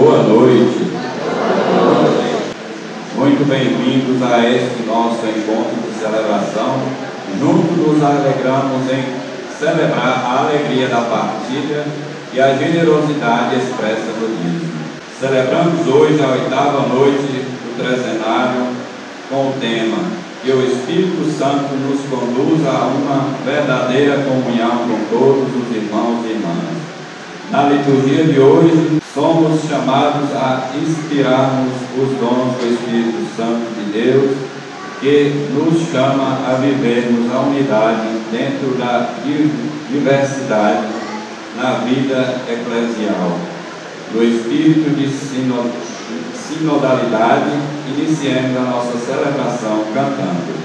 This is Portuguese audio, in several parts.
Boa noite. Muito bem-vindos a este nosso encontro de celebração. Juntos nos alegramos em celebrar a alegria da partilha e a generosidade expressa do dízimo. Celebramos hoje a 8ª noite do trezenário com o tema: que o Espírito Santo nos conduza a uma verdadeira comunhão com todos os irmãos e irmãs. Na liturgia de hoje, somos chamados a inspirarmos os dons do Espírito Santo de Deus, que nos chama a vivermos a unidade dentro da diversidade na vida eclesial. No espírito de sinodalidade, iniciemos a nossa celebração cantando.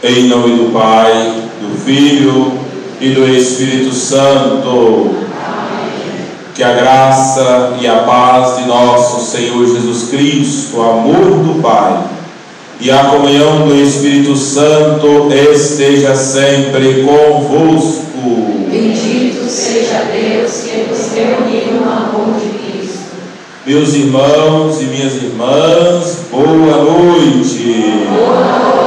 Em nome do Pai, do Filho e do Espírito Santo. Amém. Que a graça e a paz de nosso Senhor Jesus Cristo, o amor do Pai e a comunhão do Espírito Santo esteja sempre convosco. Bendito seja Deus que nos reuniu no amor de Cristo. Meus irmãos e minhas irmãs, boa noite. Boa noite.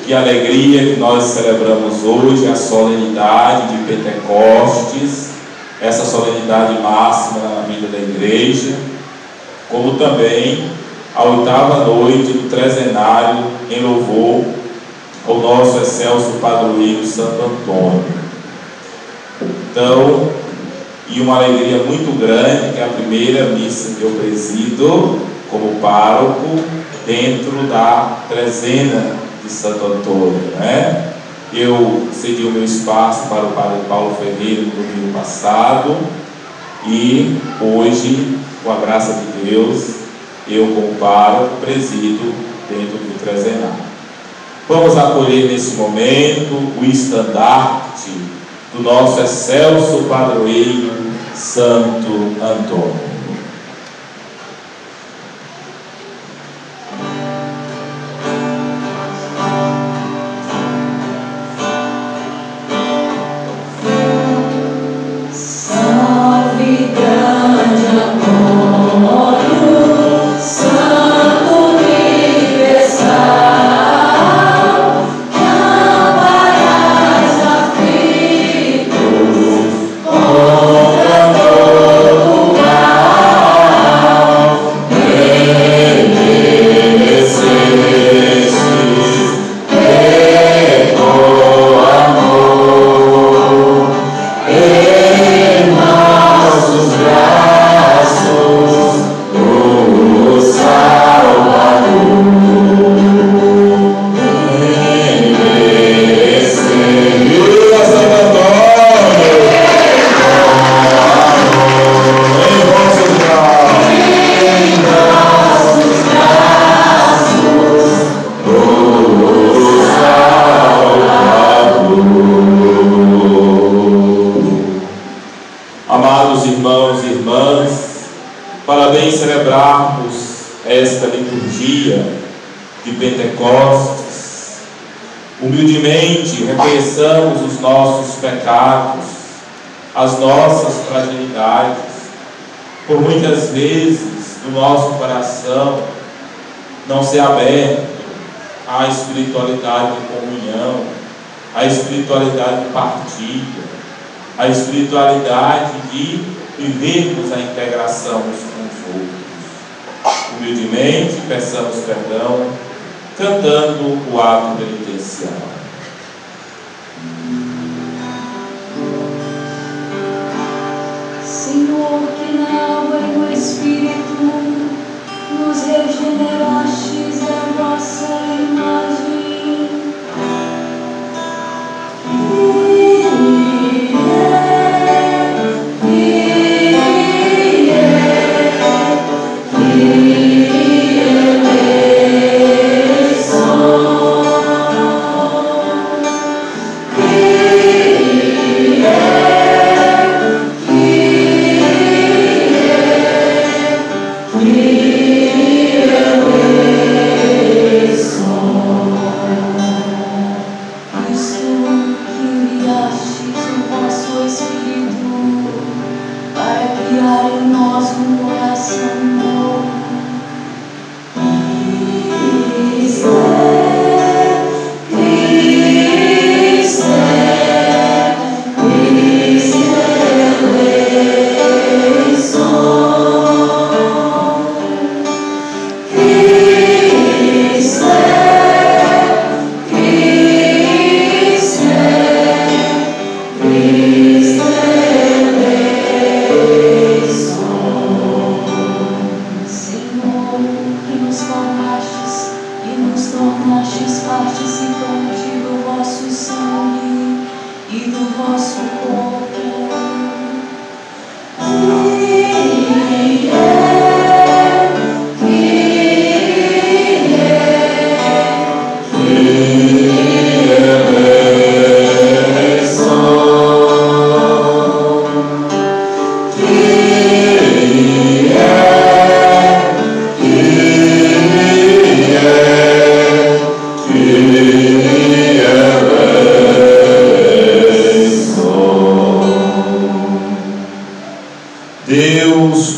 Que alegria que nós celebramos hoje a solenidade de Pentecostes, essa solenidade máxima na vida da igreja, como também a 8ª noite do trezenário em louvor ao nosso excelso padroeiro Santo Antônio. Então, e uma alegria muito grande que é a primeira missa que eu presido como pároco dentro da trezena de Santo Antônio, né? Eu cedi o meu espaço para o Padre Paulo Ferreira no domingo passado e hoje, com a graça de Deus, eu como pároco presido dentro do trezenário. Vamos acolher nesse momento o estandarte do nosso excelso padroeiro Santo Antônio. Salve, grande amor. Humildemente reconheçamos os nossos pecados, as nossas fragilidades. Por muitas vezes o nosso coração não se aberto à espiritualidade de comunhão, à espiritualidade de partilha, à espiritualidade de vivermos a integração uns com os outros. Humildemente peçamos perdão, cantando o ato penitencial. Senhor, que na água e no Espírito nos regenerastes a vossa imagem.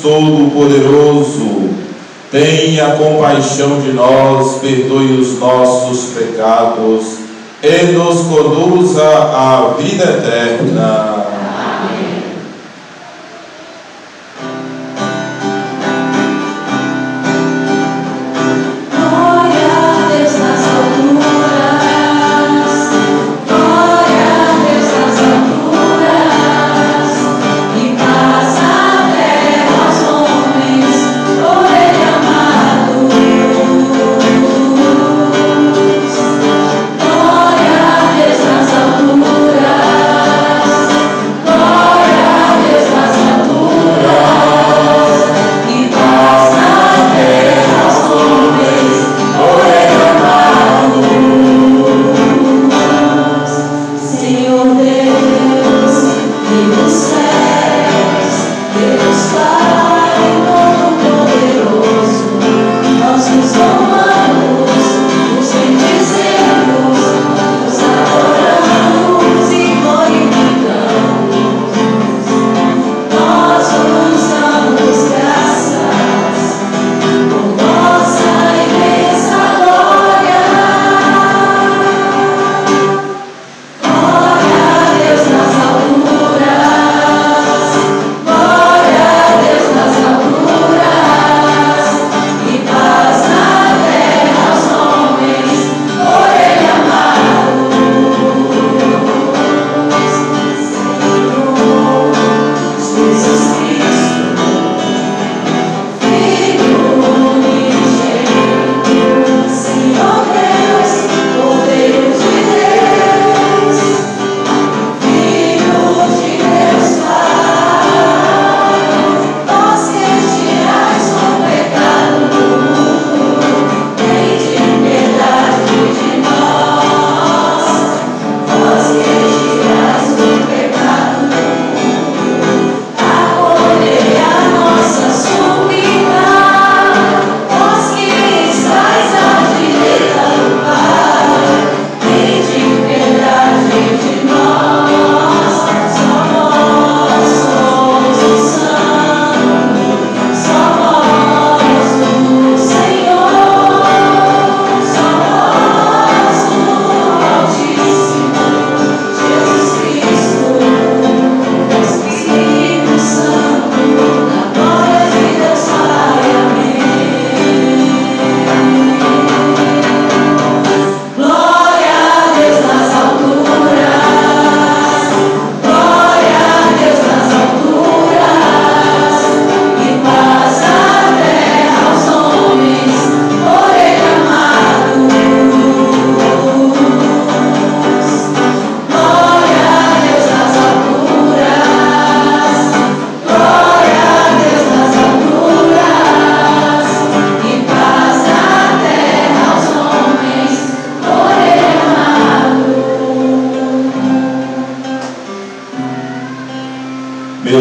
Todo-Poderoso, tenha compaixão de nós, perdoe os nossos pecados e nos conduza à vida eterna.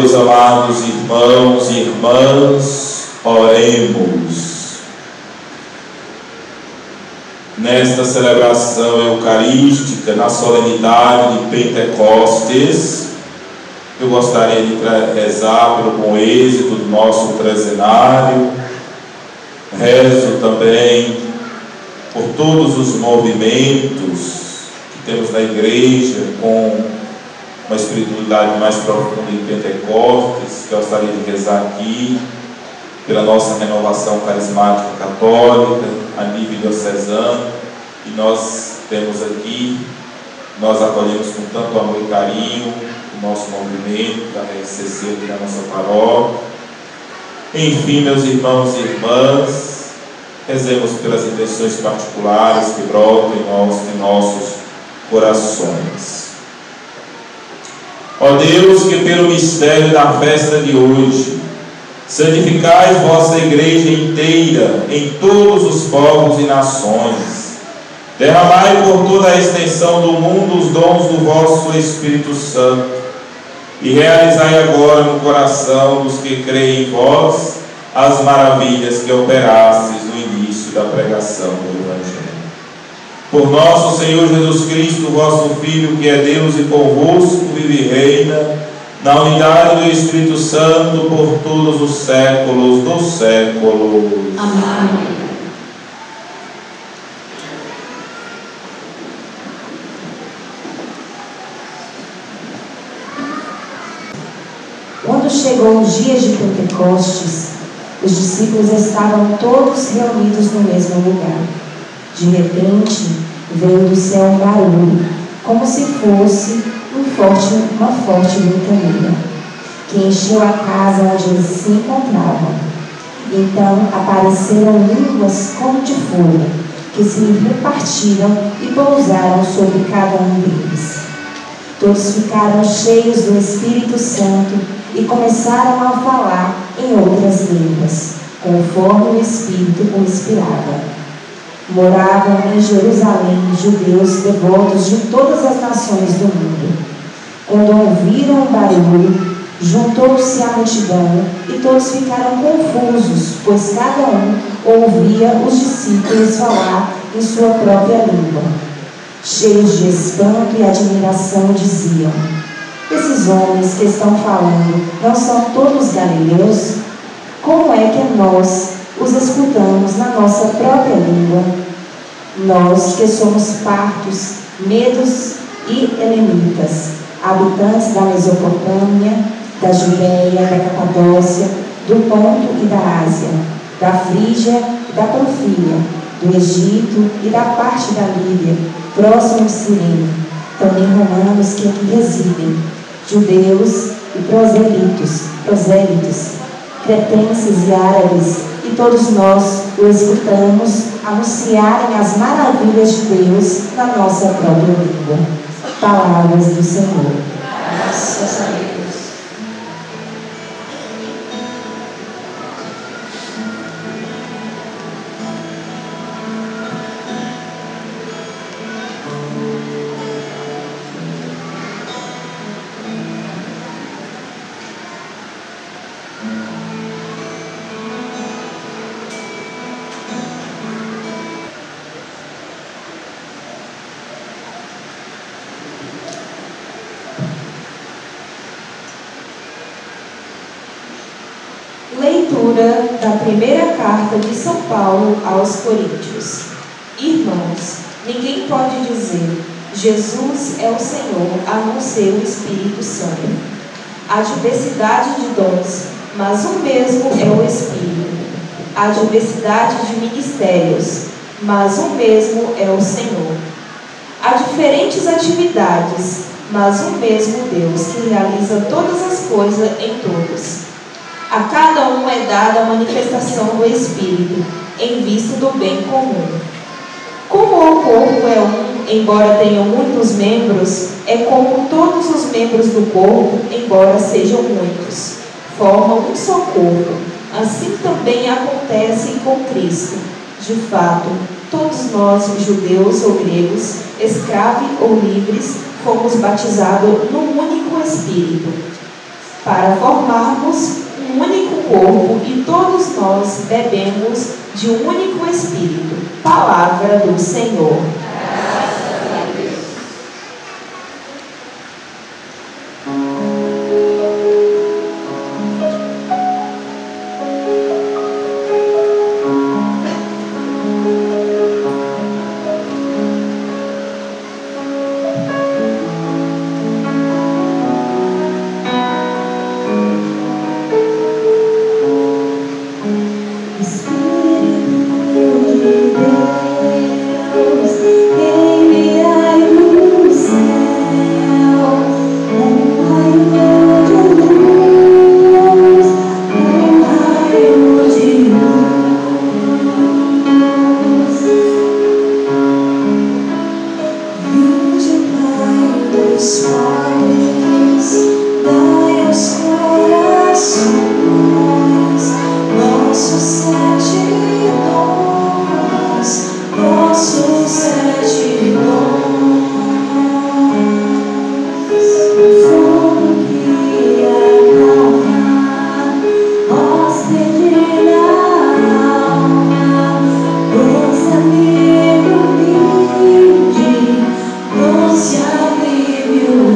meus amados irmãos e irmãs, oremos. Nesta celebração eucarística, na solenidade de Pentecostes, eu gostaria de rezar pelo bom êxito do nosso trezenário. Rezo também por todos os movimentos que temos na igreja com uma espiritualidade mais profunda em Pentecostes. Gostaria de rezar aqui pela nossa renovação carismática católica a nível diocesano, e nós temos aqui, nós acolhemos com tanto amor e carinho o nosso movimento da RCC aqui na nossa paróquia. Enfim, meus irmãos e irmãs, rezemos pelas intenções particulares que brotam em nossos corações. Ó Deus, que pelo mistério da festa de hoje santificais vossa igreja inteira em todos os povos e nações, derramai por toda a extensão do mundo os dons do vosso Espírito Santo, e realizai agora no coração dos que creem em vós as maravilhas que operastes no início da pregação do Evangelho. Por nosso Senhor Jesus Cristo, vosso Filho, que é Deus e convosco vive e reina, na unidade do Espírito Santo, por todos os séculos dos séculos. Amém. Quando chegou o dia de Pentecostes, os discípulos estavam todos reunidos no mesmo lugar. De repente, veio do céu um barulho, como se fosse uma forte ventania, que encheu a casa onde eles se encontravam. Então apareceram línguas como de fogo, que se repartiram e pousaram sobre cada um deles. Todos ficaram cheios do Espírito Santo e começaram a falar em outras línguas, conforme o Espírito o inspirava. Moravam em Jerusalém judeus devotos de todas as nações do mundo. Quando ouviram o barulho, juntou-se a multidão e todos ficaram confusos, pois cada um ouvia os discípulos falar em sua própria língua. Cheios de espanto e admiração, diziam: esses homens que estão falando não são todos galileus? Como é que nós os escutamos na nossa própria língua? Nós que somos partos, medos e elenitas, habitantes da Mesopotâmia, da Judéia, da Capadócia, do Ponto e da Ásia, da Frígia e da Panfilha, do Egito e da parte da Líbia, próximo de Cirene, também romanos que aqui residem, judeus e prosélitos, cretenses e árabes, e todos nós o escutamos anunciarem as maravilhas de Deus na nossa própria língua. Palavras do Senhor. Graças a Deus. Leitura da primeira carta de São Paulo aos Coríntios. Irmãos, ninguém pode dizer Jesus é o Senhor a não ser o Espírito Santo. Há diversidade de dons, mas o mesmo é o Espírito. Há diversidade de ministérios, mas o mesmo é o Senhor. Há diferentes atividades, mas o mesmo Deus que realiza todas as coisas em todos. A cada um é dada a manifestação do Espírito, em vista do bem comum. Como o corpo é um, embora tenha muitos membros, é como todos os membros do corpo, embora sejam muitos, formam um só corpo. Assim também acontece com Cristo. De fato, todos nós, judeus ou gregos, escravos ou livres, fomos batizados num único Espírito. para formarmos um único corpo e todos nós bebemos de um único Espírito. Palavra do Senhor. Se alivio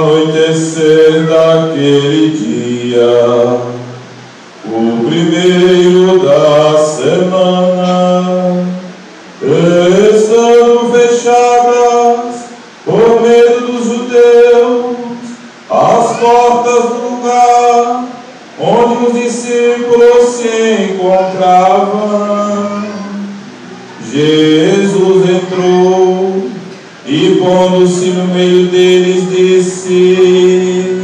anoitecer daquele dia, o primeiro da semana, estando fechadas por medo dos judeus as portas do lugar onde os discípulos se encontravam, Jesus entrou e, pondo-se no meio deles, disse: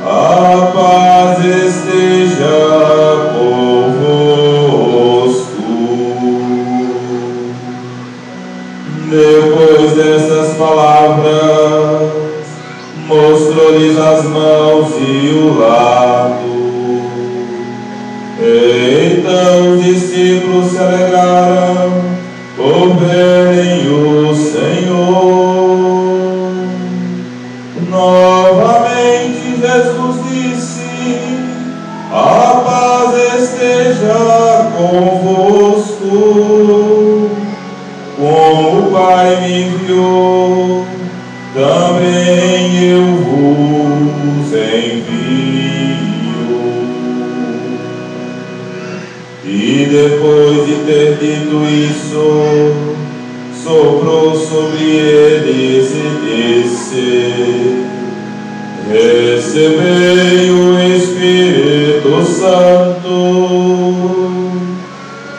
a paz esteja convosco. Depois dessas palavras, mostrou-lhes as mãos e o lado. Então os discípulos se alegraram por verem o Senhor. Novamente Jesus disse: a paz esteja convosco. Como o Pai me enviou, também eu vos envio. E depois de ter dito isso, soprou sobre eles e disse: recebei o Espírito Santo.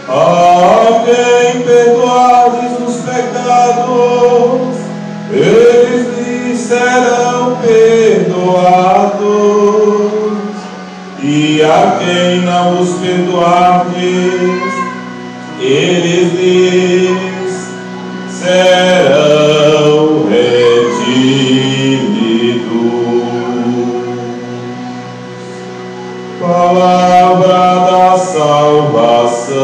A quem perdoardes os pecados, eles lhes serão perdoados, e a quem não os perdoardes, eles lhes serão redimidos. Palavra da salvação.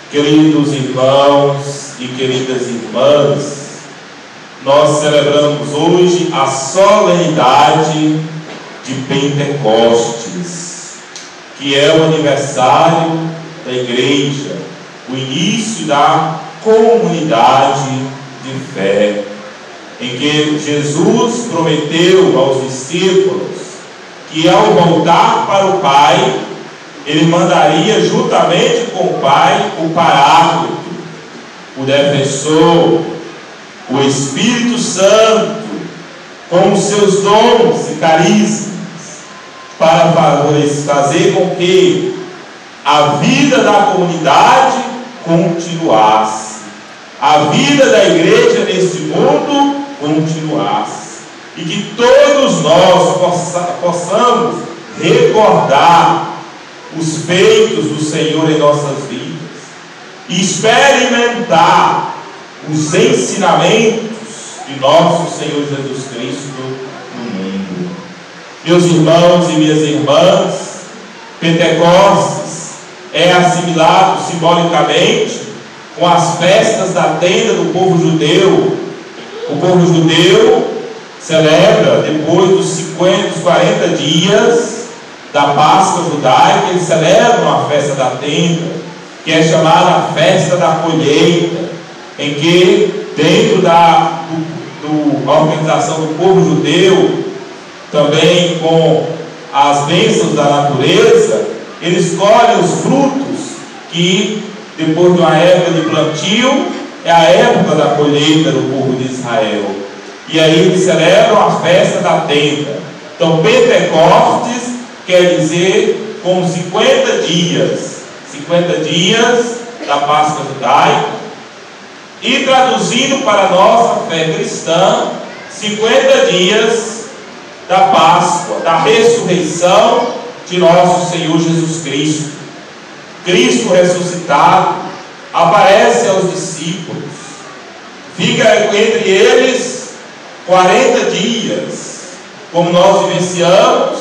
Queridos irmãos e queridas irmãs, nós celebramos hoje a solenidade de Pentecostes, que é o aniversário da igreja, o início da comunidade de fé, em que Jesus prometeu aos discípulos que ao voltar para o Pai, Ele mandaria juntamente com o Pai o Paráclito, o Defensor, o Espírito Santo, com os seus dons e carismas, para fazer com que a vida da comunidade continuasse, a vida da igreja neste mundo continuasse, e que todos nós possamos recordar os feitos do Senhor em nossas vidas e experimentar os ensinamentos de nosso Senhor Jesus Cristo no mundo. Meus irmãos e minhas irmãs, Pentecostes é assimilado simbolicamente com as festas da tenda do povo judeu. O povo judeu celebra, depois dos 40 dias da Páscoa judaica, eles celebram a festa da tenda, que é chamada a festa da colheita, em que dentro da organização do povo judeu, também com as bênçãos da natureza, eles colhem os frutos, que depois de uma época de plantio é a época da colheita do povo de Israel. E aí eles celebram a festa da tenda. Então Pentecostes quer dizer como 50 dias da Páscoa judaica, e traduzindo para a nossa fé cristã, 50 dias da Páscoa, da ressurreição de nosso Senhor Jesus Cristo. Cristo ressuscitado aparece aos discípulos, fica entre eles 40 dias, como nós vivenciamos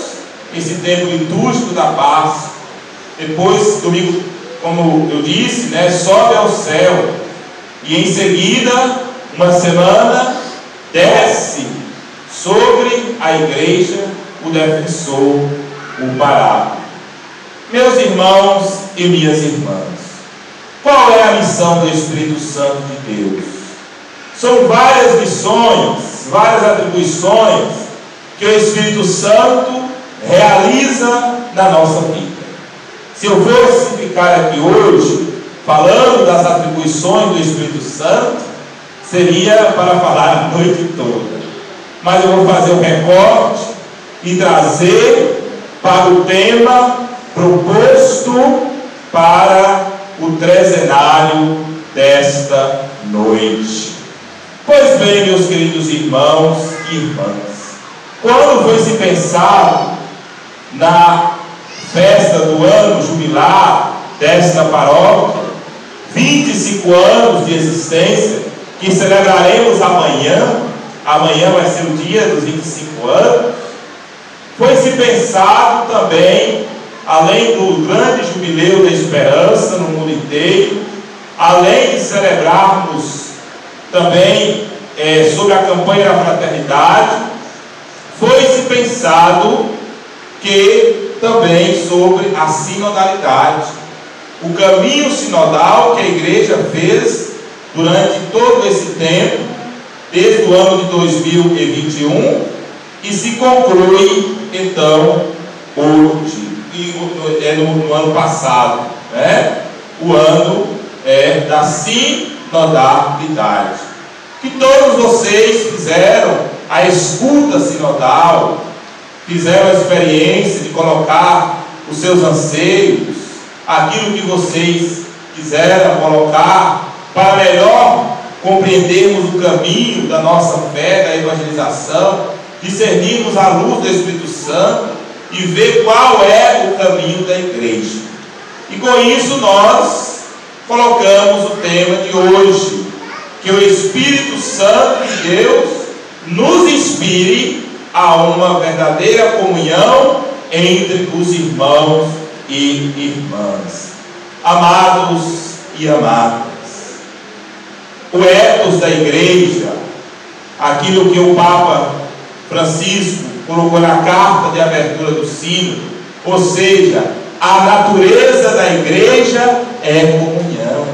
esse tempo litúrgico da Páscoa. Depois, domingo, como eu disse, sobe ao céu, e em seguida, uma semana, desce sobre a igreja o defensor, o Paráclito. Meus irmãos e minhas irmãs, qual é a missão do Espírito Santo de Deus? São várias missões, várias atribuições que o Espírito Santo realiza na nossa vida. Se eu for explicar aqui hoje, falando das atribuições do Espírito Santo, seria para falar a noite toda. Mas eu vou fazer um recorte e trazer para o tema proposto para o trezenário desta noite. Pois bem, meus queridos irmãos e irmãs, quando foi se pensado na festa do ano jubilar desta paróquia, 25 anos de existência, que celebraremos amanhã vai ser o dia dos 25 anos, foi se pensado também, além do grande jubileu da esperança no mundo inteiro, além de celebrarmos também sobre a campanha da fraternidade, foi se pensado que também sobre a sinodalidade, o caminho sinodal que a igreja fez durante todo esse tempo, desde o ano de 2021, e se conclui então hoje, no ano passado, o ano da sinodalidade, que todos vocês fizeram a escuta sinodal, fizeram a experiência de colocar os seus anseios, aquilo que vocês quiseram colocar, para melhor compreendermos o caminho da nossa fé, da evangelização, discernirmos a luz do Espírito Santo e ver qual é o caminho da igreja. E com isso nós colocamos o tema de hoje, que o Espírito Santo de Deus nos inspire a uma verdadeira comunhão entre os irmãos e irmãs. Amados e amadas, o ethos da igreja, aquilo que o Papa Francisco colocou na carta de abertura do sínodo, ou seja, a natureza da igreja é comunhão.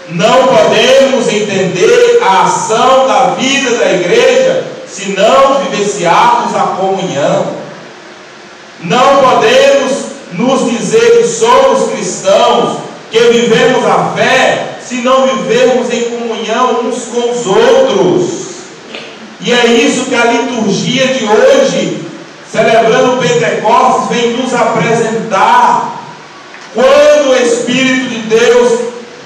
Não podemos entender a ação da vida da igreja se não vivenciarmos a comunhão. Não podemos nos dizer que somos cristãos, que vivemos a fé, se não vivermos em comunhão uns com os outros. E é isso que a liturgia de hoje, celebrando o Pentecostes, vem nos apresentar. Quando o Espírito de Deus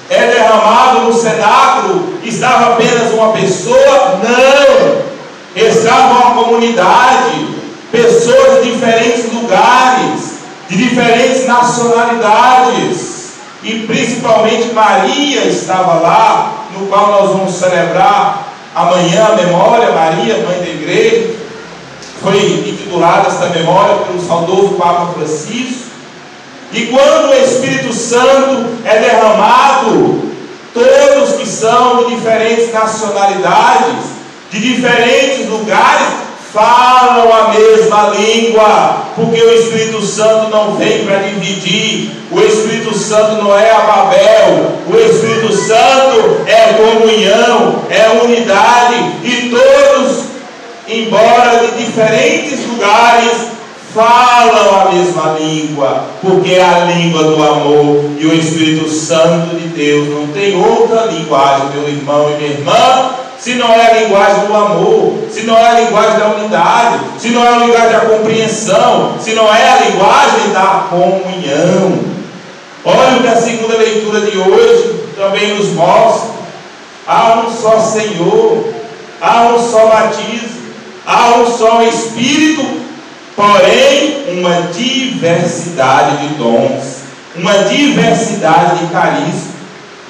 é derramado no cenáculo, estava apenas uma pessoa? Não! Estava uma comunidade, pessoas de diferentes lugares, de diferentes nacionalidades, e principalmente Maria estava lá, no qual nós vamos celebrar amanhã a memória. Maria, mãe da igreja, foi intitulada esta memória pelo saudoso Papa Francisco. E quando o Espírito Santo é derramado Todos que são de diferentes nacionalidades, de diferentes lugares, falam a mesma língua, porque o Espírito Santo não vem para dividir, o Espírito Santo não é a Babel, o Espírito Santo é comunhão, é unidade, e todos, embora de diferentes lugares, falam a mesma língua, porque é a língua do amor, e o Espírito Santo de Deus não tem outra linguagem, meu irmão e minha irmã, se não é a linguagem do amor, se não é a linguagem da unidade, se não é a linguagem da compreensão, se não é a linguagem da comunhão. Olha o que a segunda leitura de hoje também nos mostra: há um só Senhor, há um só batismo, há um só Espírito, porém uma diversidade de dons, uma diversidade de carismas.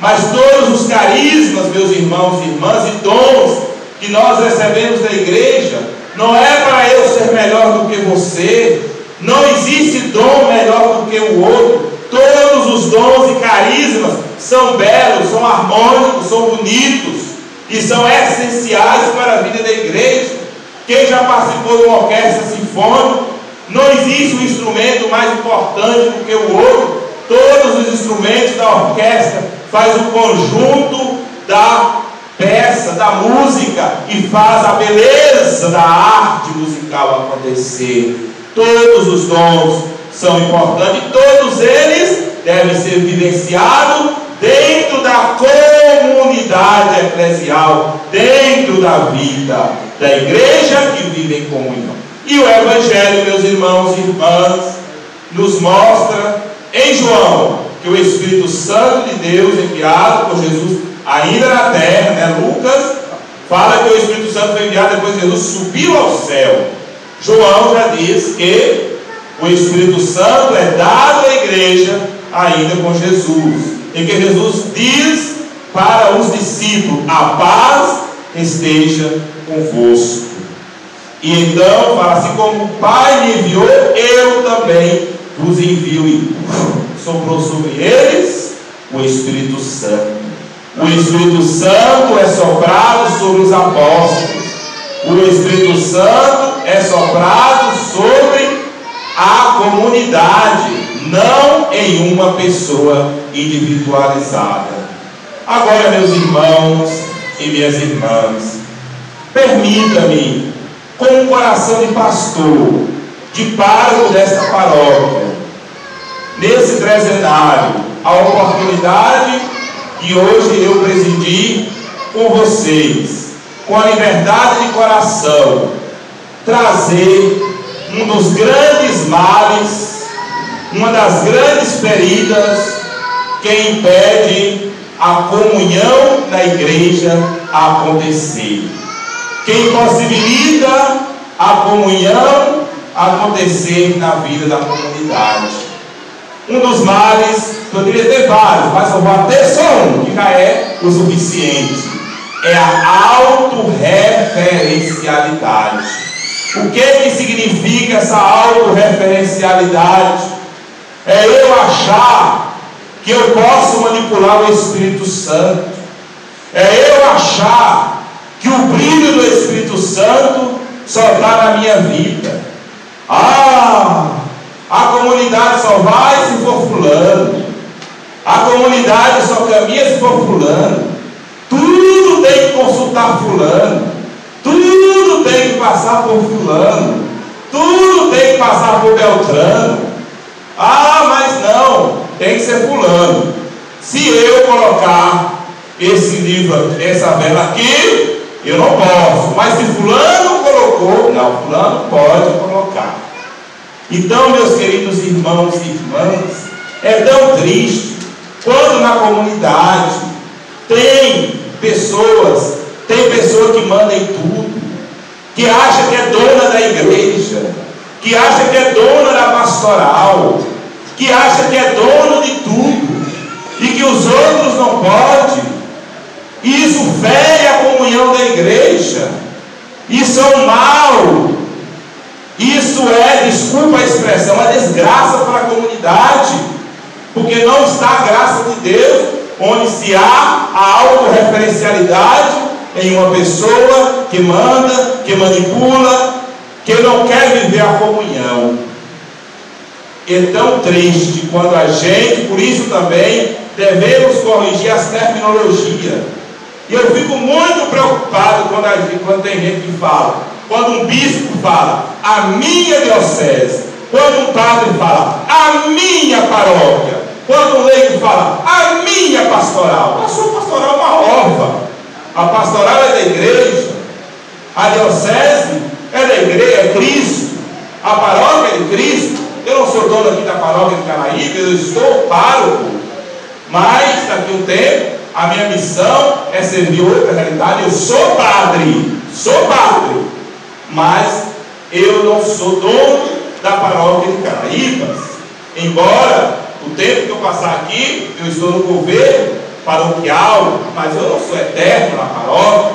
Mas todos os carismas, meus irmãos e irmãs, e dons que nós recebemos da igreja, não é para eu ser melhor do que você, não existe dom melhor do que o outro. Todos os dons e carismas são belos, são harmônicos, são bonitos e são essenciais para a vida da igreja. Quem já participou de uma orquestra sinfônica, não existe um instrumento mais importante do que o outro. Todos os instrumentos da orquestra faz o conjunto da peça, da música, e faz a beleza da arte musical acontecer. Todos os dons são importantes, e todos eles devem ser vivenciados dentro da comunidade eclesial, dentro da vida da igreja que vive em comunhão. E o Evangelho, meus irmãos e irmãs, nos mostra em João que o Espírito Santo de Deus, enviado por Jesus ainda na terra, Lucas fala que o Espírito Santo foi enviado depois que Jesus subiu ao céu. João já diz que o Espírito Santo é dado à igreja ainda com Jesus, em que Jesus diz para os discípulos: a paz esteja convosco. E então fala assim: como o Pai me enviou, eu também vos envio. E soprou sobre eles o Espírito Santo. O Espírito Santo é soprado sobre os apóstolos. O Espírito Santo é soprado sobre a comunidade, não em uma pessoa individualizada. Agora, meus irmãos e minhas irmãs, permita-me, com um coração de pastor, de pároco desta paróquia, nesse trezenário, a oportunidade que hoje eu presidi com vocês, com a liberdade de coração, trazer um dos grandes males, uma das grandes feridas que impede a comunhão na igreja a acontecer, que impossibilita a comunhão acontecer na vida da comunidade. Um dos males, poderia ter vários, mas eu vou até só um, que já é o suficiente: é a autorreferencialidade. O que significa essa autorreferencialidade? É eu achar que eu posso manipular o Espírito Santo, é eu achar que o brilho do Espírito Santo só está na minha vida. A comunidade só vai se for fulano, a comunidade só caminha se for fulano, tudo tem que consultar fulano, tudo tem que passar por fulano, tudo tem que passar por Beltrano. Mas não, tem que ser fulano. Se eu colocar esse livro, essa vela aqui, eu não posso, mas se fulano colocou, não, fulano pode colocar. Então, meus queridos irmãos e irmãs, é tão triste quando na comunidade tem pessoas que mandam em tudo, que acha que é dona da igreja, que acha que é dona da pastoral, que acha que é dono de tudo e que os outros não podem. Isso fere a comunhão da igreja, isso é um mal, isso é, desculpa a expressão, é desgraça para a comunidade, porque não está a graça de Deus onde se há a autorreferencialidade em uma pessoa que manda, que manipula, que não quer viver a comunhão. É tão triste quando a gente, por isso também, devemos corrigir as terminologias. E eu fico muito preocupado quando tem gente que fala, quando um bispo fala, a minha diocese, quando um padre fala, a minha paróquia, quando um leigo fala, a minha pastoral. A sua pastoral é uma ova. A pastoral é da igreja, a diocese é da igreja, é Cristo, a paróquia é de Cristo. Eu não sou dono aqui da paróquia de Caraíba, eu estou pároco, mas daqui a um tempo a minha missão é servir outra realidade. Eu sou padre, mas eu não sou dono da paróquia de Caraíbas, embora o tempo que eu passar aqui, eu estou no governo paroquial, mas eu não sou eterno na paróquia,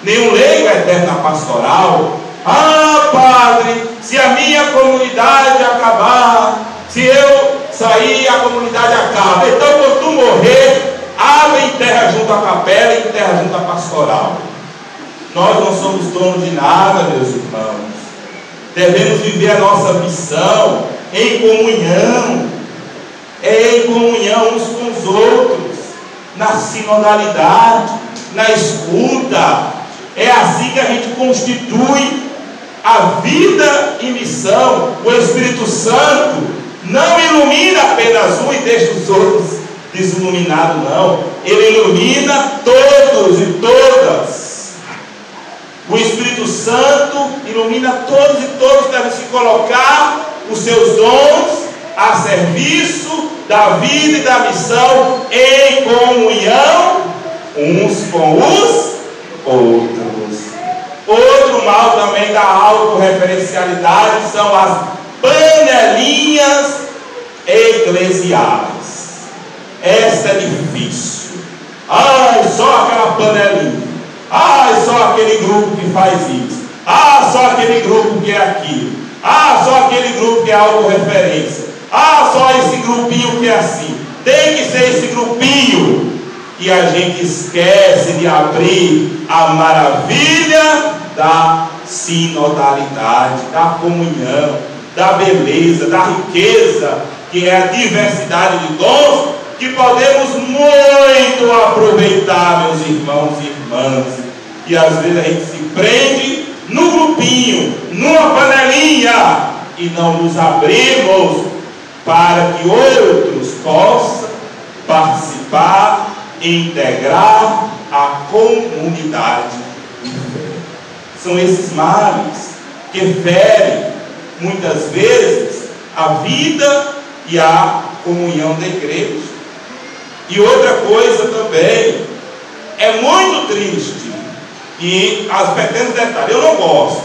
nenhum leigo é eterno na pastoral. Ah, padre, se a minha comunidade acabar, se eu sair, a comunidade acaba. Então, quando tu morrer, abre e enterra junto à capela e enterra junto à pastoral. Nós não somos donos de nada, meus irmãos. Devemos viver a nossa missão em comunhão uns com os outros, na sinodalidade, na escuta. É assim que a gente constitui a vida e missão. O Espírito Santo não ilumina apenas um e deixa os outros desiluminados, não. Ele ilumina todos e todas. O Espírito Santo ilumina todos e todos devem se colocar os seus dons a serviço da vida e da missão em comunhão uns com os outros. Outro mal também da autorreferencialidade são as panelinhas eclesiais. Esta é difícil. Ai, só aquela panelinha. Ai, só aquele grupo que faz isso. Ah, só aquele grupo que é aquilo. Ah, só aquele grupo que é autorreferência. Ah, só esse grupinho que é assim. Tem que ser esse grupinho. E a gente esquece de abrir a maravilha da sinodalidade, da comunhão, da beleza, da riqueza, que é a diversidade de dons, que podemos muito aproveitar, meus irmãos e irmãs. E às vezes a gente se prende no grupinho, numa panelinha, e não nos abrimos para que outros possam participar e integrar a comunidade de fé. São esses males que ferem muitas vezes a vida e a comunhão da igreja. E outra coisa também, é muito triste, e as pequenos detalhes, eu não gosto,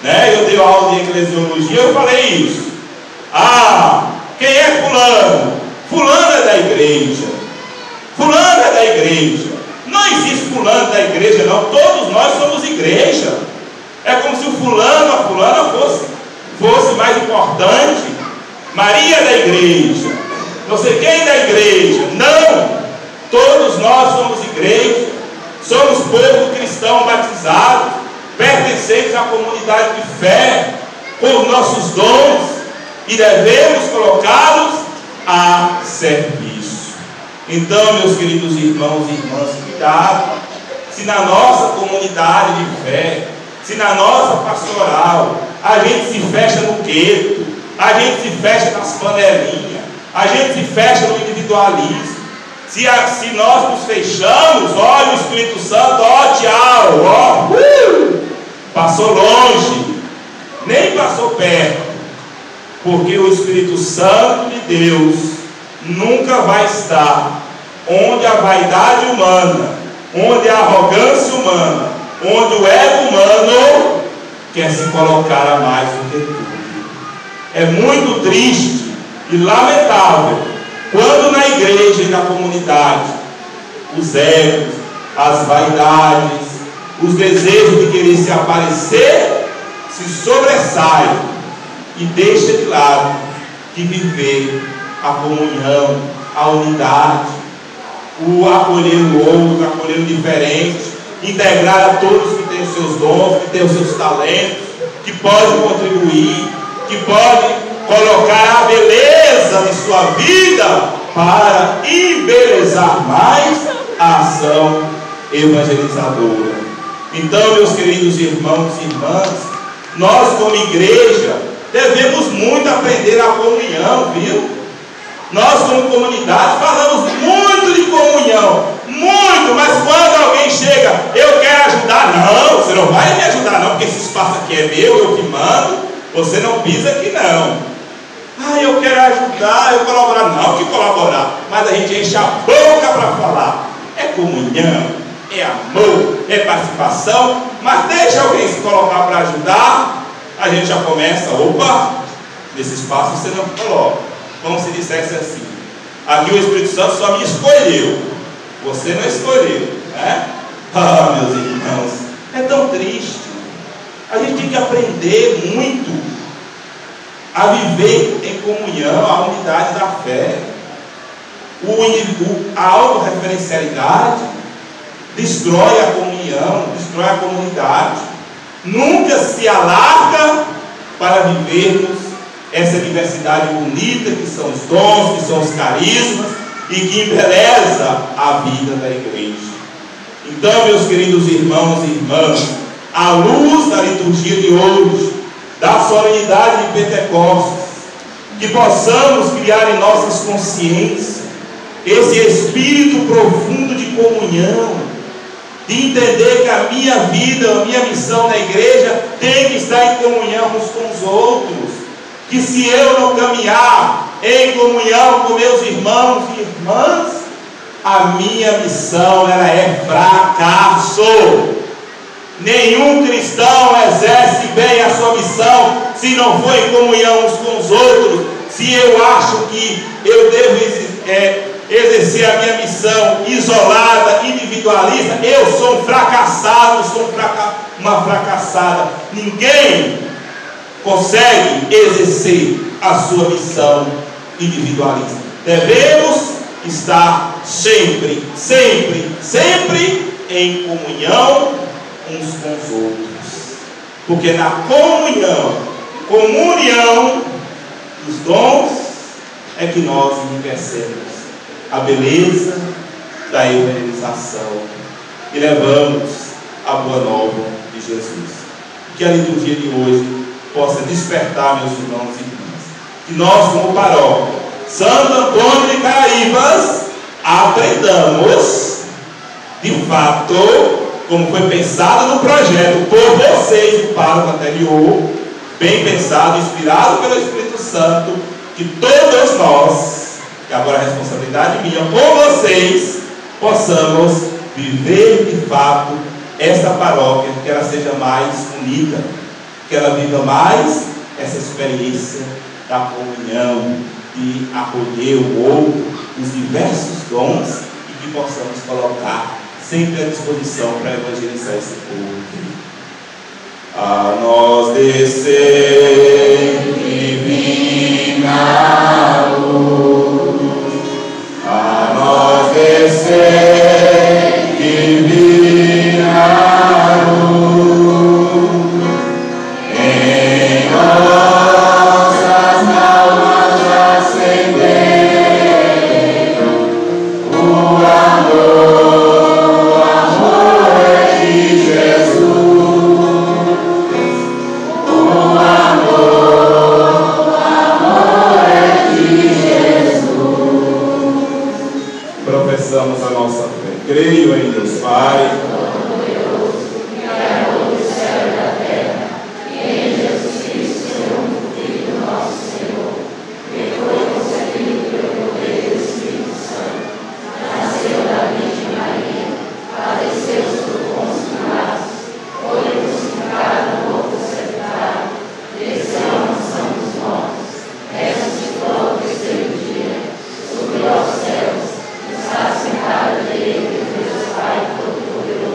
né? Eu dei aula de eclesiologia, eu falei isso. Ah, quem é fulano? Fulano é da igreja. Fulano é da igreja. Não existe fulano da igreja, não. Todos nós somos igreja. É como se o fulano, a fulana fosse mais importante. Maria é da igreja, não sei quem é da igreja. Não, todos nós somos igreja. Somos povo cristão batizado, pertencentes à comunidade de fé, com os nossos dons, e devemos colocá-los a serviço. Então, meus queridos irmãos e irmãs, cuidado, se na nossa comunidade de fé, se na nossa pastoral, a gente se fecha no gueto, a gente se fecha nas panelinhas, a gente se fecha no individualismo. Se nós nos fechamos, olha o Espírito Santo, ó, tchau, ó, passou longe, nem passou perto, porque o Espírito Santo de Deus nunca vai estar onde a vaidade humana, onde a arrogância humana, onde o ego humano quer se colocar a mais do que tudo. É muito triste e lamentável quando na igreja e na comunidade os egos, as vaidades, os desejos de querer se aparecer se sobressaem e deixa de lado de viver a comunhão, a unidade, o acolher o outro, acolher o diferente, integrar a todos que têm os seus dons, que têm os seus talentos, que podem contribuir, que podem colocar a beleza de sua vida para embelezar mais a ação evangelizadora. Então, meus queridos irmãos e irmãs, nós como igreja devemos muito aprender a comunhão, viu? Nós como comunidade falamos muito de comunhão, muito, mas quando alguém chega, eu quero ajudar, não, você não vai me ajudar não, porque esse espaço aqui é meu, eu que mando, você não pisa aqui não. Eu quero ajudar, eu colaborar, não que colaborar, mas a gente enche a boca para falar, é comunhão, é amor, é participação, mas deixa alguém se colocar para ajudar, a gente já começa, opa, nesse espaço você não coloca. Como se dissesse assim: aqui o Espírito Santo só me escolheu, você não escolheu, né? Meus irmãos, é tão triste. A gente tem que aprender muito a viver em comunhão, a unidade da fé. A autorreferencialidade destrói a comunhão, destrói a comunidade. Nunca se alarga para vivermos essa diversidade bonita que são os dons, que são os carismas e que embeleza a vida da igreja. Então, meus queridos irmãos e irmãs, à luz da liturgia de hoje, da solenidade de Pentecostes, que possamos criar em nossas consciências esse espírito profundo de comunhão, de entender que a minha vida, a minha missão na igreja tem que estar em comunhão uns com os outros. Que se eu não caminhar em comunhão com meus irmãos e irmãs, a minha missão ela é fracasso. Nenhum cristão exerce bem a sua missão se não for em comunhão uns com os outros. Se eu acho que eu devo exercer a minha missão isolada, individualista, eu sou um fracassado, sou uma fracassada. Ninguém consegue exercer a sua missão individualista. Devemos estar sempre, sempre, sempre em comunhão uns com os outros, porque na comunhão dos dons é que nós enriquecemos a beleza da evangelização e levamos a boa nova de Jesus. Que a liturgia de hoje possa despertar, meus irmãos e irmãs, que nós como paróquia Santo Antônio de Caraíbas aprendamos de fato, como foi pensado no projeto por vocês do pároco anterior, bem pensado, inspirado pelo Espírito Santo, que todos nós, que agora a responsabilidade minha com vocês, possamos viver de fato esta paróquia, que ela seja mais unida, que ela viva mais essa experiência da comunhão, de acolher o outro, os diversos dons, e que possamos colocar sempre à disposição para evangelizar esse povo. A nós descer divina luz, a nós descer divina luz, em nossas almas acender o amor é de Jesus, o amor é de Jesus. Professamos a nossa fé. Creio em Deus Pai, Pai Todo-Poderoso.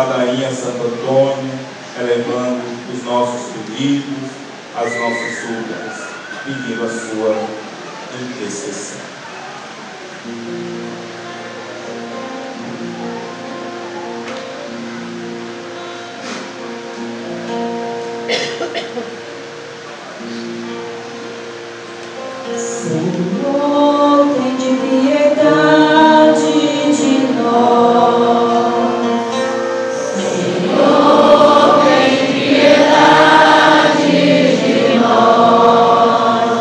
ladainha Santo Antônio, elevando os nossos pedidos, as nossas súplicas, pedindo a sua intercessão. Senhor, tende piedade de nós. Senhor, tende piedade de nós.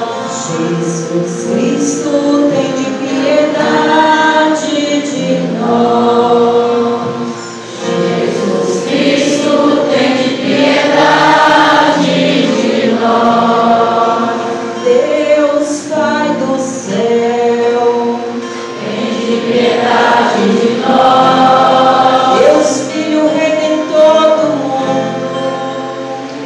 Jesus Cristo, tende piedade de nós. Jesus Cristo, tende piedade de nós. Deus Pai do céu, tende piedade de nós. Deus Filho Redentor do mundo,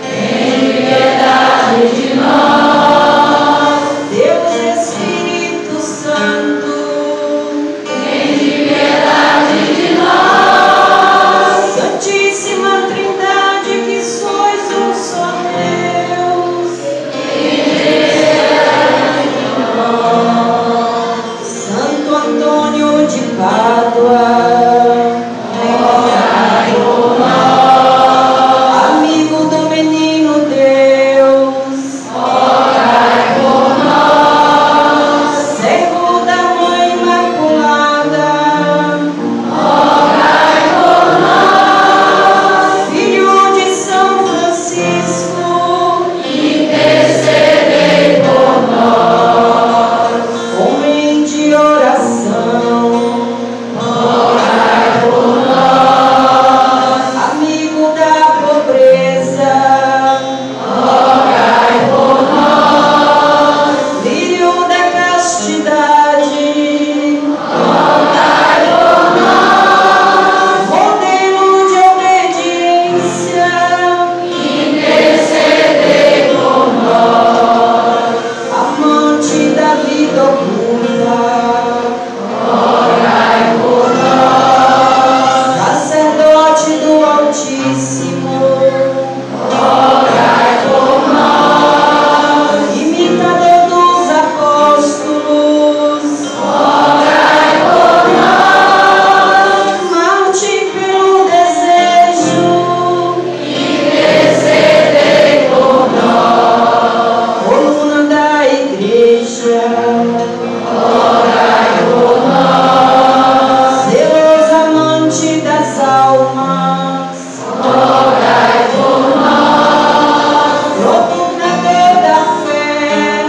tende piedade de nós. Deus Espírito Santo, tende piedade de nós. Santíssima Trindade, que sois um só Deus, Santo Antônio de Pádua, rogai por nós. Amigo do menino Deus, rogai por nós. Servo da Mãe Imaculada, rogai por nós. Filho de São Francisco, intercedei por nós. Homem de oração, rogai por nós. Amigo da pobreza, rogai por nós. Lírio da castidade, rogai por nós. Modelo de obediência, intercedei por nós. Amante da vida oculta, rogai por nós. Sacerdote do Altíssimo, rogai por nós. Imitador dos apóstolos, rogai por nós. Marte pelo desejo, intercedei por nós. Coluna da Igreja, rogai por nós. Zeloso amante das almas, rogai por nós. Propugnador da fé,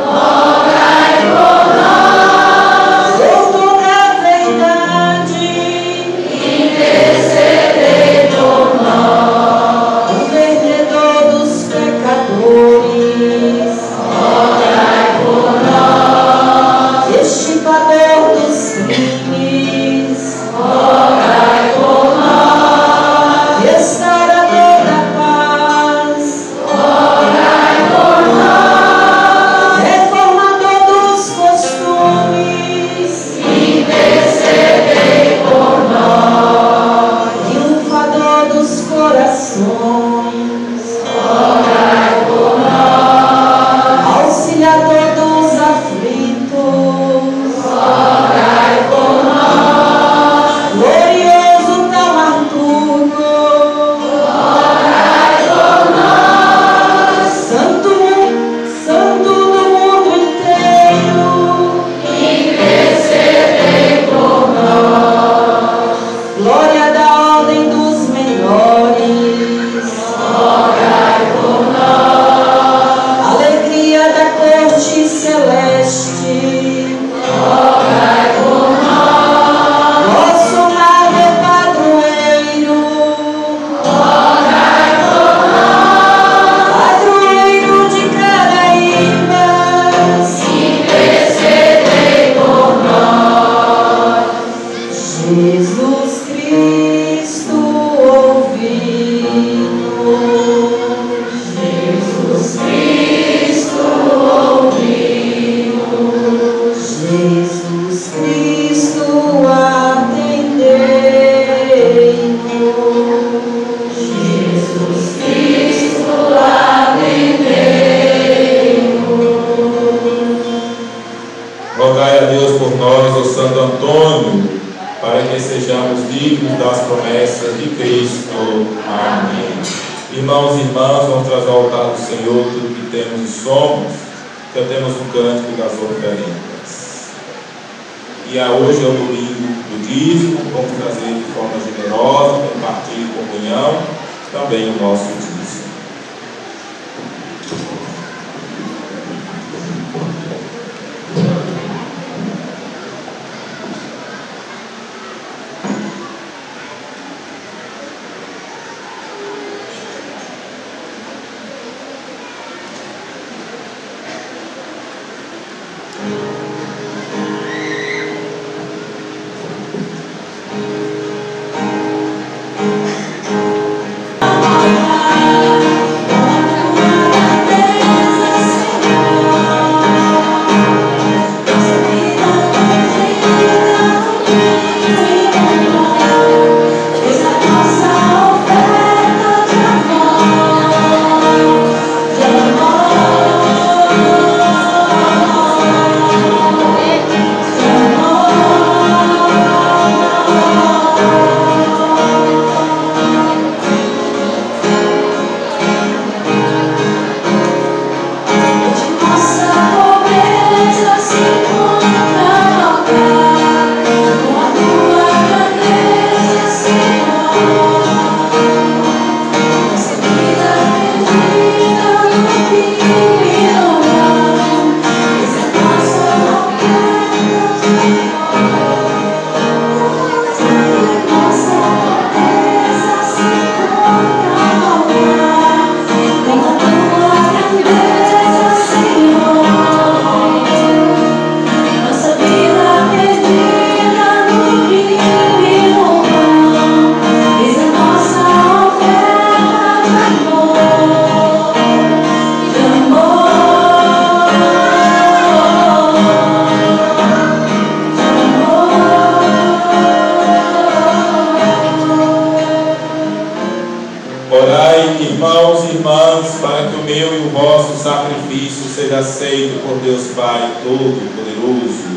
rogai por nós. Doutor da verdade, intercedei por nós. O vendedor dos pecadores, rogai por nós. Extirpador dos crimes, rogai por nós. Restaurador da paz, rogai por nós. Reformador dos costumes, intercedei por nós. Triunfador dos corações, rogai por nós. Auxiliador dos aflitos, rogai por nós. Glorioso taumaturgo, rogai por nós. Santo do mundo inteiro, intercedei por nós. Glória da ordem dos menores, dignos das promessas de Cristo. Amém. Irmãos e irmãs, vamos trazer ao altar do Senhor tudo que temos e somos. Cantemos o cântico das oferendas. E hoje é o domingo do dízimo, vamos trazer de forma generosa, compartilhar em comunhão, também o nosso dízimo. Irmãos e irmãs, para que o meu e o vosso sacrifício seja aceito por Deus Pai Todo-Poderoso.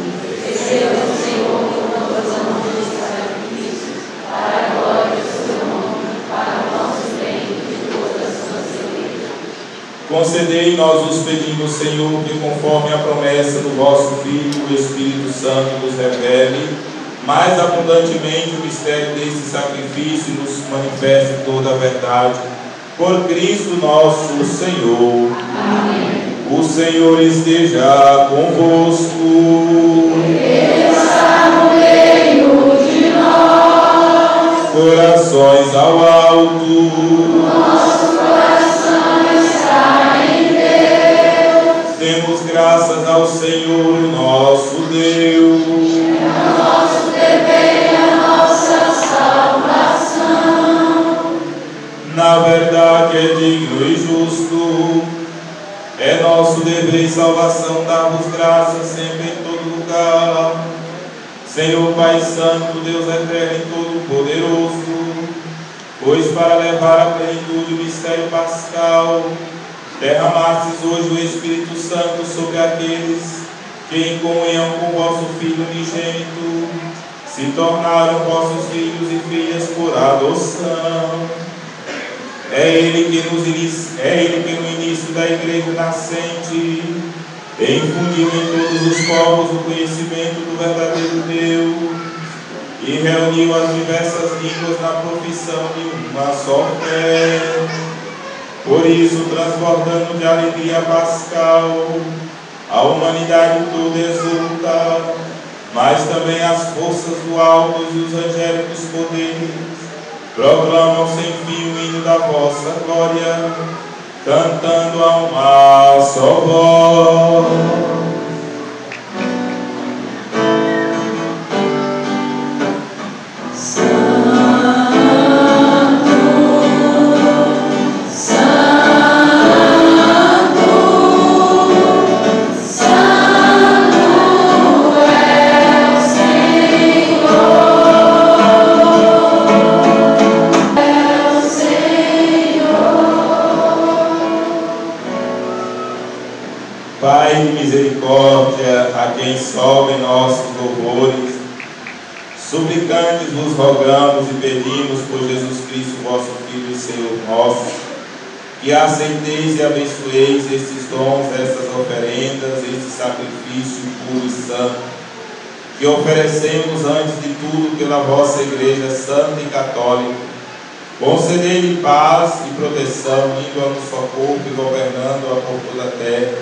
Receba o Senhor com todas as mãos de sacrifício, para a glória do seu nome, para o nosso bem e de toda a sua igreja. Concedei, nós os pedimos, Senhor, que conforme a promessa do vosso Filho, o Espírito Santo nos revele mais abundantemente o mistério desse sacrifício e nos manifeste toda a verdade. Por Cristo nosso Senhor. Amém. O Senhor esteja convosco. Ele está no meio de nós. Corações ao alto. Nosso coração está em Deus. Demos graças ao Senhor nosso Deus. É nosso dever e a nossa salvação. Na verdade é digno e justo, é nosso dever e salvação dar-vos graças sempre em todo lugar. Senhor Pai Santo, Deus eterno e todo-poderoso, pois para levar à plenitude o mistério pascal, derramastes hoje o Espírito Santo sobre aqueles que em comunhão com o vosso Filho unigênito se tornaram vossos filhos e filhas por adoção. É Ele que no início da Igreja nascente infundiu em todos os povos o conhecimento do verdadeiro Deus e reuniu as diversas línguas na profissão de uma só fé. Por isso, transbordando de alegria pascal, a humanidade toda exulta, mas também as forças do alto e os angélicos poderes proclamam sem fim o hino da vossa glória, cantando a uma só voz. Pai de misericórdia, a quem sobem nossos louvores, Suplicantes vos rogamos e pedimos por Jesus Cristo, vosso Filho e Senhor nosso, que aceiteis e abençoeis estes dons, estas oferendas, este sacrifício puro e santo, que oferecemos antes de tudo pela vossa Igreja Santa e Católica. Concedei-lhe paz e proteção, indo ao socorro e governando-a por toda a terra,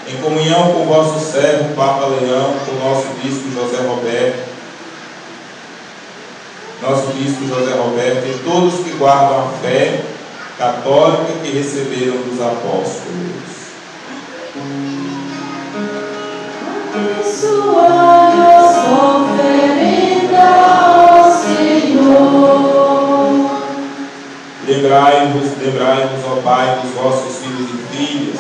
em comunhão com o vosso servo Papa Leão, com o nosso bispo José Roberto, e todos que guardam a fé católica que receberam dos apóstolos. Abençoai a oferenda ao Senhor. Lembrai-vos, ó Pai, dos vossos filhos e filhas.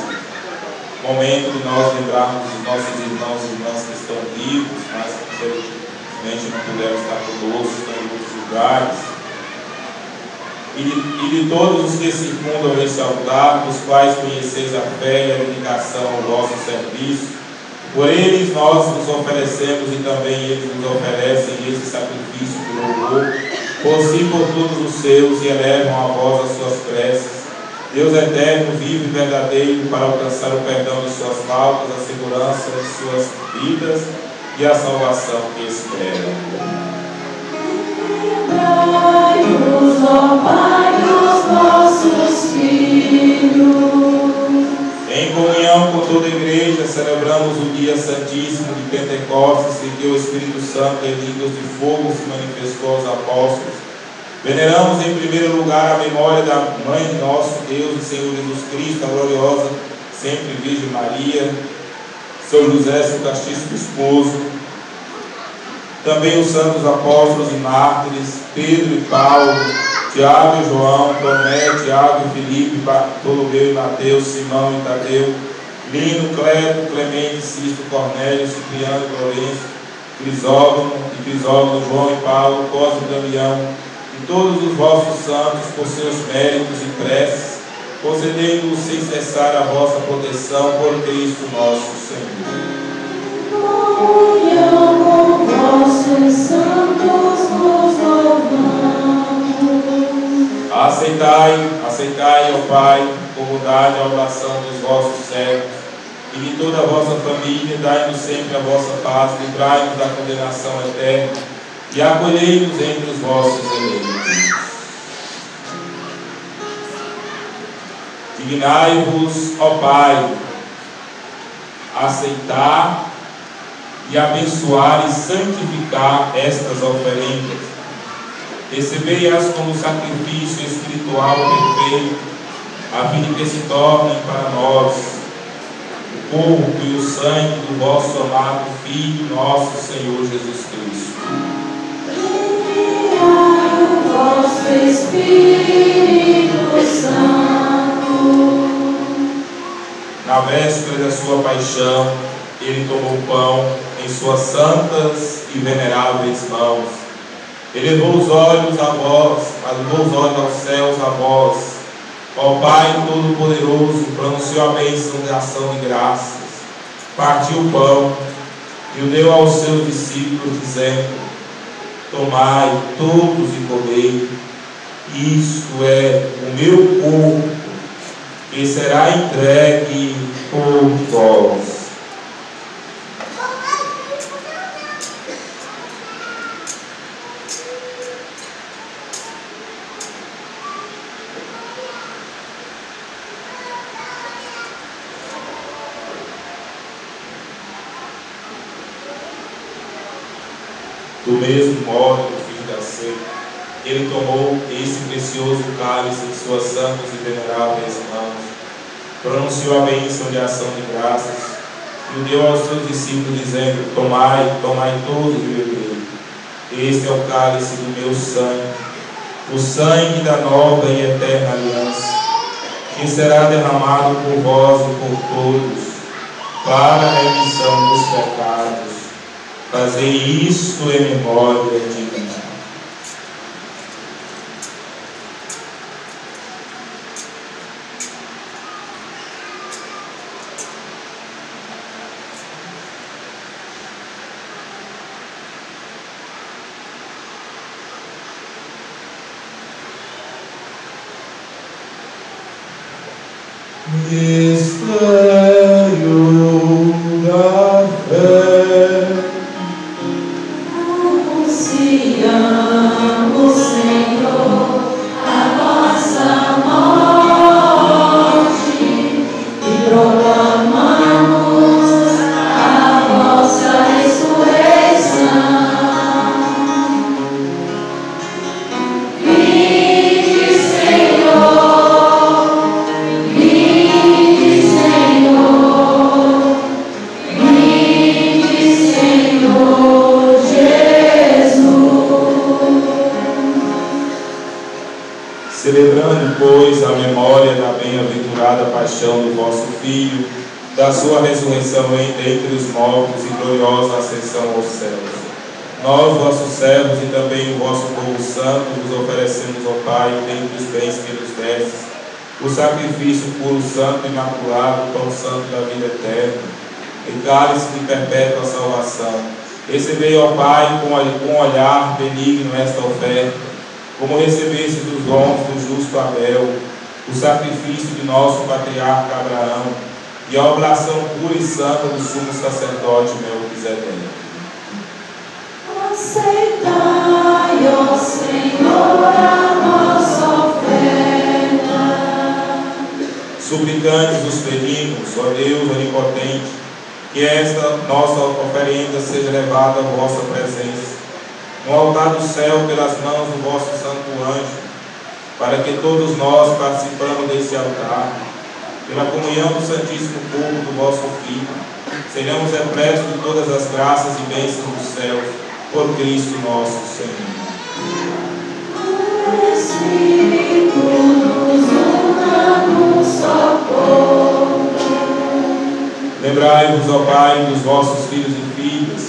Momento de nós lembrarmos dos nossos irmãos e irmãs que estão vivos, mas que infelizmente não puderam estar conosco, estão em outros lugares. E de todos os que circundam esse altar, dos quais conheceis a fé e a dedicação ao vosso serviço, por eles nós nos oferecemos e também eles nos oferecem esse sacrifício de louvor, por si por todos os seus, e elevam a vós as suas preces. Deus eterno, vivo e verdadeiro, para alcançar o perdão de suas faltas, a segurança de suas vidas e a salvação que esperam. Lembrai-vos, ó Pai, dos vossos filhos. Em comunhão com toda a Igreja, celebramos o dia santíssimo de Pentecostes, em que o Espírito Santo, em línguas de fogo, se manifestou aos apóstolos. Veneramos em primeiro lugar a memória da Mãe de nosso Deus e Senhor Jesus Cristo, a gloriosa, sempre Virgem Maria, São José, seu castíssimo esposo, também os santos apóstolos e mártires, Pedro e Paulo, Tiago e João, Tomé, Tiago e Filipe, Bartolomeu e Mateus, Simão e Tadeu, Lino, Cleto, Clemente, Cisto, Cornélio, Cipriano e Lourenço, Crisógono, João e Paulo, Cosme e Damião, e todos os vossos santos, por seus méritos e preces, concedei-nos sem cessar a vossa proteção por Cristo nosso Senhor. Comunhão com vossos santos nos louvamos. Aceitai, ó Pai, com bondade a oração dos vossos servos e de toda a vossa família, dai-nos sempre a vossa paz, livrai-nos da condenação eterna e acolhei-nos entre os vossos eleitos. Dignai-vos, ó Pai, aceitar e abençoar e santificar estas oferendas. Recebei-as como sacrifício espiritual perfeito, a fim de que se tornem para nós o corpo e o sangue do vosso amado Filho, nosso Senhor Jesus Cristo. Enviai o vosso Espírito Santo. Na véspera da sua paixão, ele tomou o pão em suas santas e veneráveis mãos. Elevou os olhos aos céus a vós, ó Pai Todo-Poderoso, pronunciou a bênção de ação de graças, partiu o pão e o deu aos seus discípulos, dizendo: tomai todos e comei, isto é o meu corpo, que será entregue por vós. Do mesmo modo, no fim da ceia, ele tomou esse precioso cálice em suas santas e veneráveis mãos, pronunciou a bênção de ação de graças e o deu aos seus discípulos, dizendo: tomai todos e bebei. Este é o cálice do meu sangue, o sangue da nova e eterna aliança, que será derramado por vós e por todos, para a remissão dos pecados. Fazei isto em memória de mim. Mistério da fé. Anunciamos, Senhor, a vossa morte e proclamamos a vossa ressurreição. Vinde, Senhor, vinde, Senhor, vinde, Senhor Jesus. Celebrando, pois, a memória da bem-aventurada paixão do vosso Filho, da sua ressurreição entre os mortos e gloriosa ascensão aos céus. Nós, vossos servos e também o vosso povo santo, vos oferecemos, ó Pai, dentre os bens que nos destes, o sacrifício puro, santo e imaculado, o pão santo da vida eterna, e cálice de perpétua salvação. Recebei, ó Pai, com olhar benigno esta oferta, como recebeste dos dons do justo Abel, o sacrifício de nosso patriarca Abraão, e a oblação pura e santa do sumo sacerdote Melquisedeque. Aceitai, ó Senhor, a nossa oferta. Suplicantes os pedimos, ó Deus onipotente, que esta nossa oferenda seja levada à vossa presença, no altar do céu, pelas mãos do vosso santo anjo, para que todos nós, participando desse altar, pela comunhão do Santíssimo Corpo do vosso Filho, sejamos repletos de todas as graças e bênçãos dos céus, por Cristo nosso Senhor. O Espírito nos una num só corpo. Lembrai-vos, ó Pai, dos vossos filhos e filhas,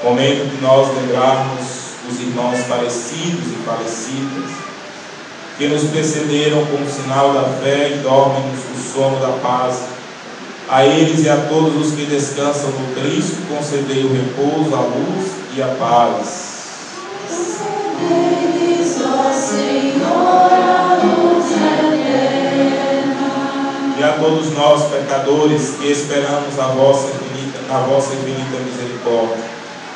momento de nós lembrarmos dos irmãos falecidos e falecidas, que nos precederam como sinal da fé e dormem no sono da paz. A eles e a todos os que descansam no Cristo, concedei o repouso, a luz e a paz. Concedei-lhes, ó Senhor, a luz eterna. E a todos nós, pecadores, que esperamos na vossa infinita misericórdia,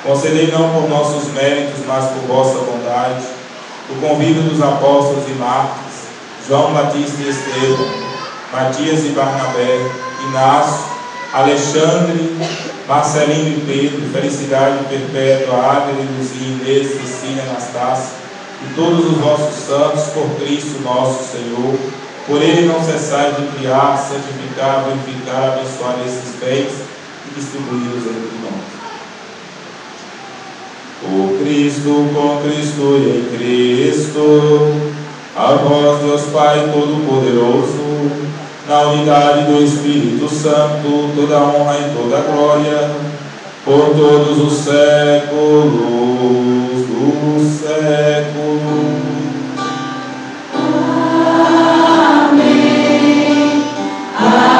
concedei não por nossos méritos, mas por vossa bondade, o convívio dos apóstolos e mártires, João Batista e Estevão, Matias e Barnabé, Inácio, Alexandre, Marcelino e Pedro, Felicidade Perpétua, Águeda, Luzia, Inês, Cecília, Anastácia, e todos os vossos santos, por Cristo nosso Senhor. Por ele não cessai de criar, santificar, vivificar, abençoar esses bens e distribuí-los entre nós. Por Cristo, com Cristo e em Cristo, a vós, Deus Pai Todo-Poderoso, na unidade do Espírito Santo, toda honra e toda glória, por todos os séculos dos séculos. Amém. Amém.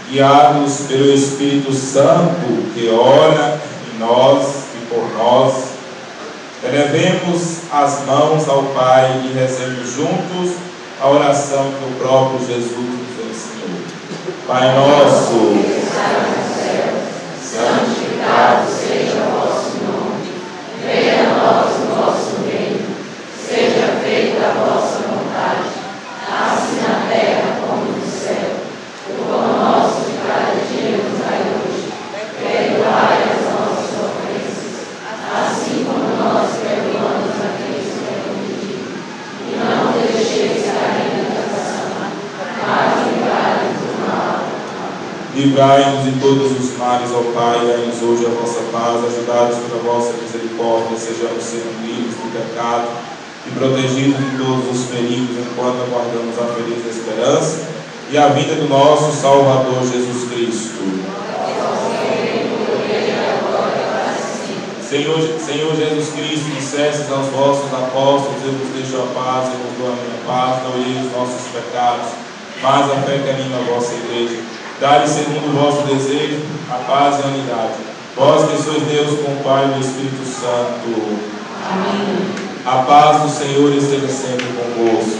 Guiados pelo Espírito Santo que ora em nós e por nós, elevemos as mãos ao Pai e rezemos juntos a oração que o próprio Jesus nos ensinou. Pai nosso, que estás no céu, santificado seja o vosso nome. Venha a nós o vosso reino. Seja feita a vossa vontade, assim na terra como no céu. O pão nosso de cada dia nos dai hoje. Perdoai as nossas ofensas, assim como nós perdoamos a quem nos pecou. E não deixeis cair na tentação, mas livrai-nos do mal. Livrai-nos de todos os males, ó Pai, e dai-nos hoje a vossa paz, ajudados pela vossa misericórdia, sejamos sempre livres do pecado e protegidos de todos os perigos, enquanto aguardamos a feliz esperança e a vida do nosso Salvador Jesus Cristo. Senhor Jesus Cristo, dissestes aos vossos apóstolos: eu vos deixo a paz, eu vos dou a minha paz, não olheis os nossos pecados, mas a fé que anima a vossa igreja. Dai-lhe segundo o vosso desejo a paz e a unidade. Vós que sois Deus com o Pai e o Espírito Santo. Amém. A paz do Senhor esteja sempre convosco.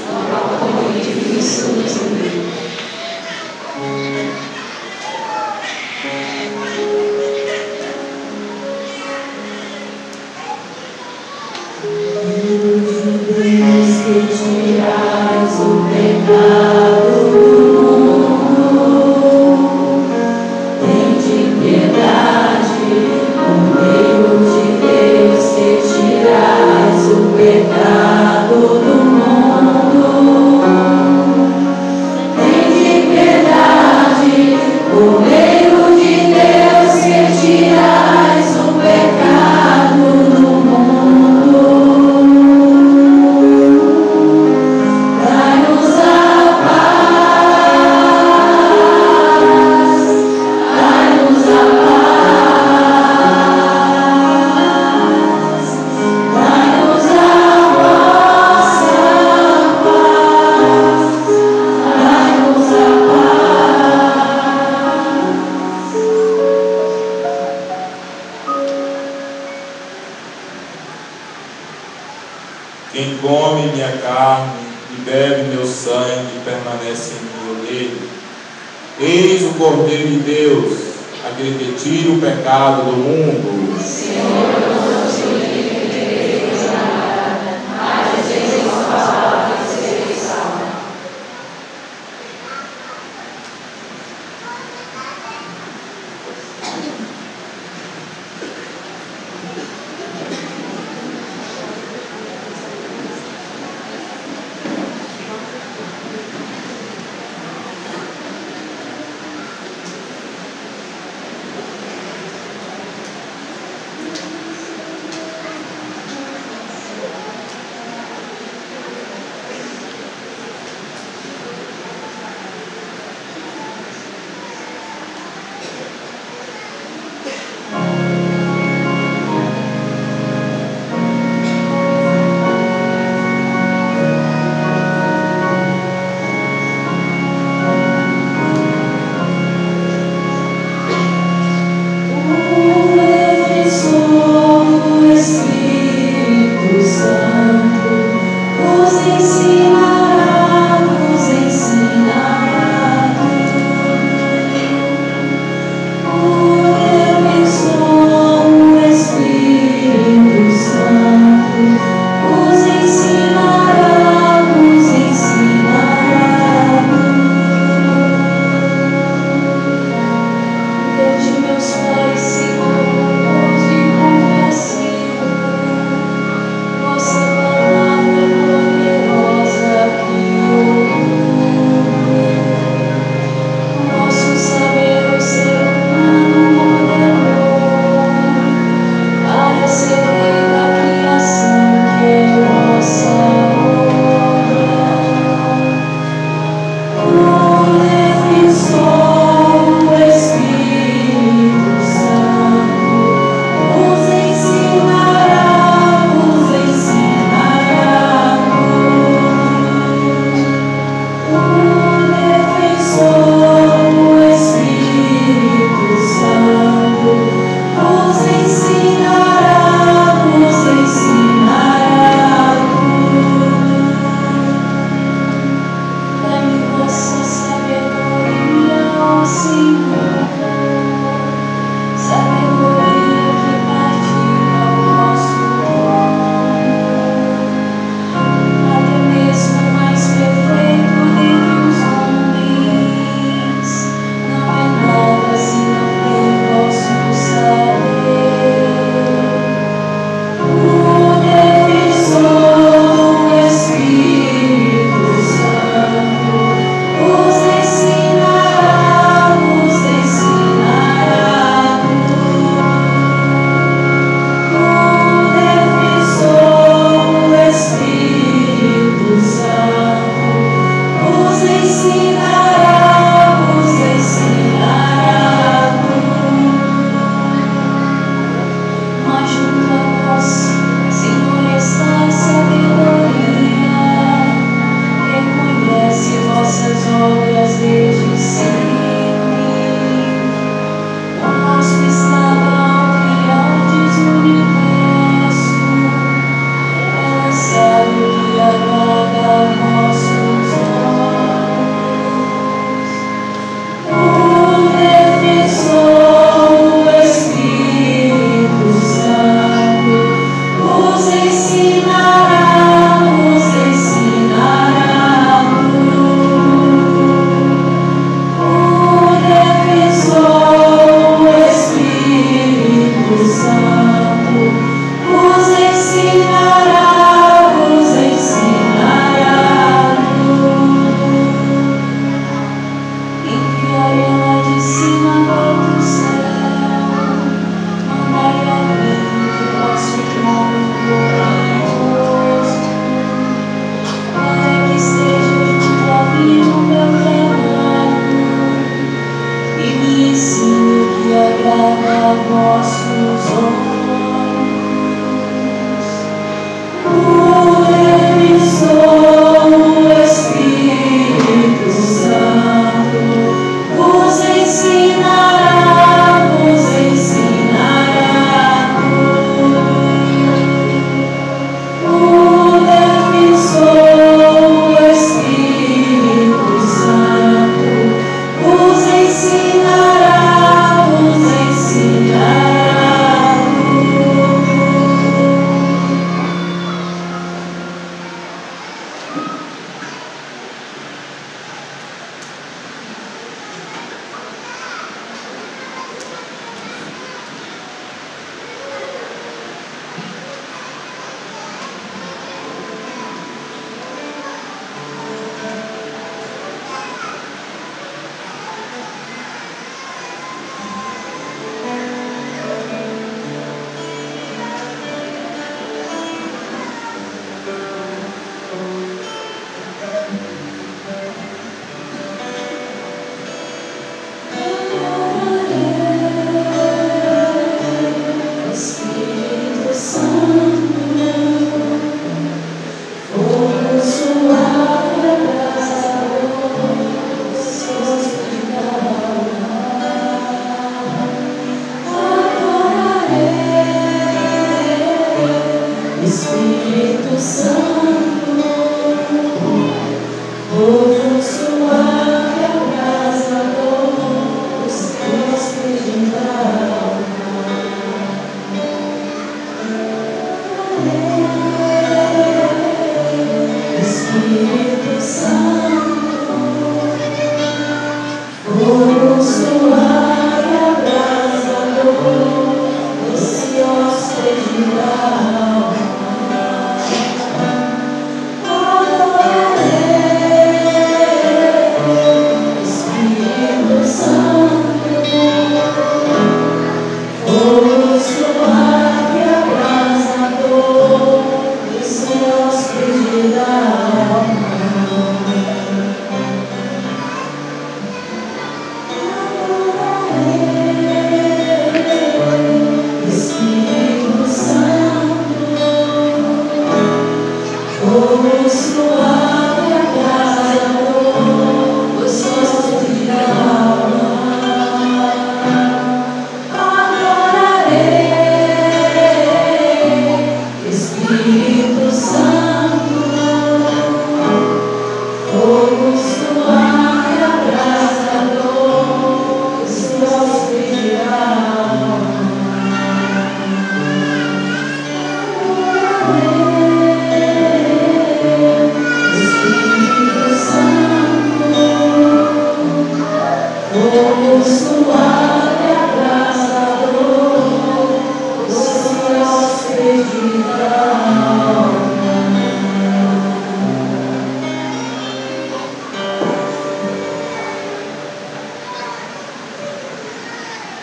Tirais o pecado do mundo, tende piedade, Cordeiro de Deus, que tirais o pecado do mundo, tende piedade, Cordeiro de Deus, que tirais o pecado do mundo. Quem come minha carne e bebe meu sangue permanece em mim e nele. Eis o Cordeiro de Deus, aquele que tira o pecado do mundo. Senhor, eu não sei que tereis nada, mas dizeis uma palavra e sereis salva.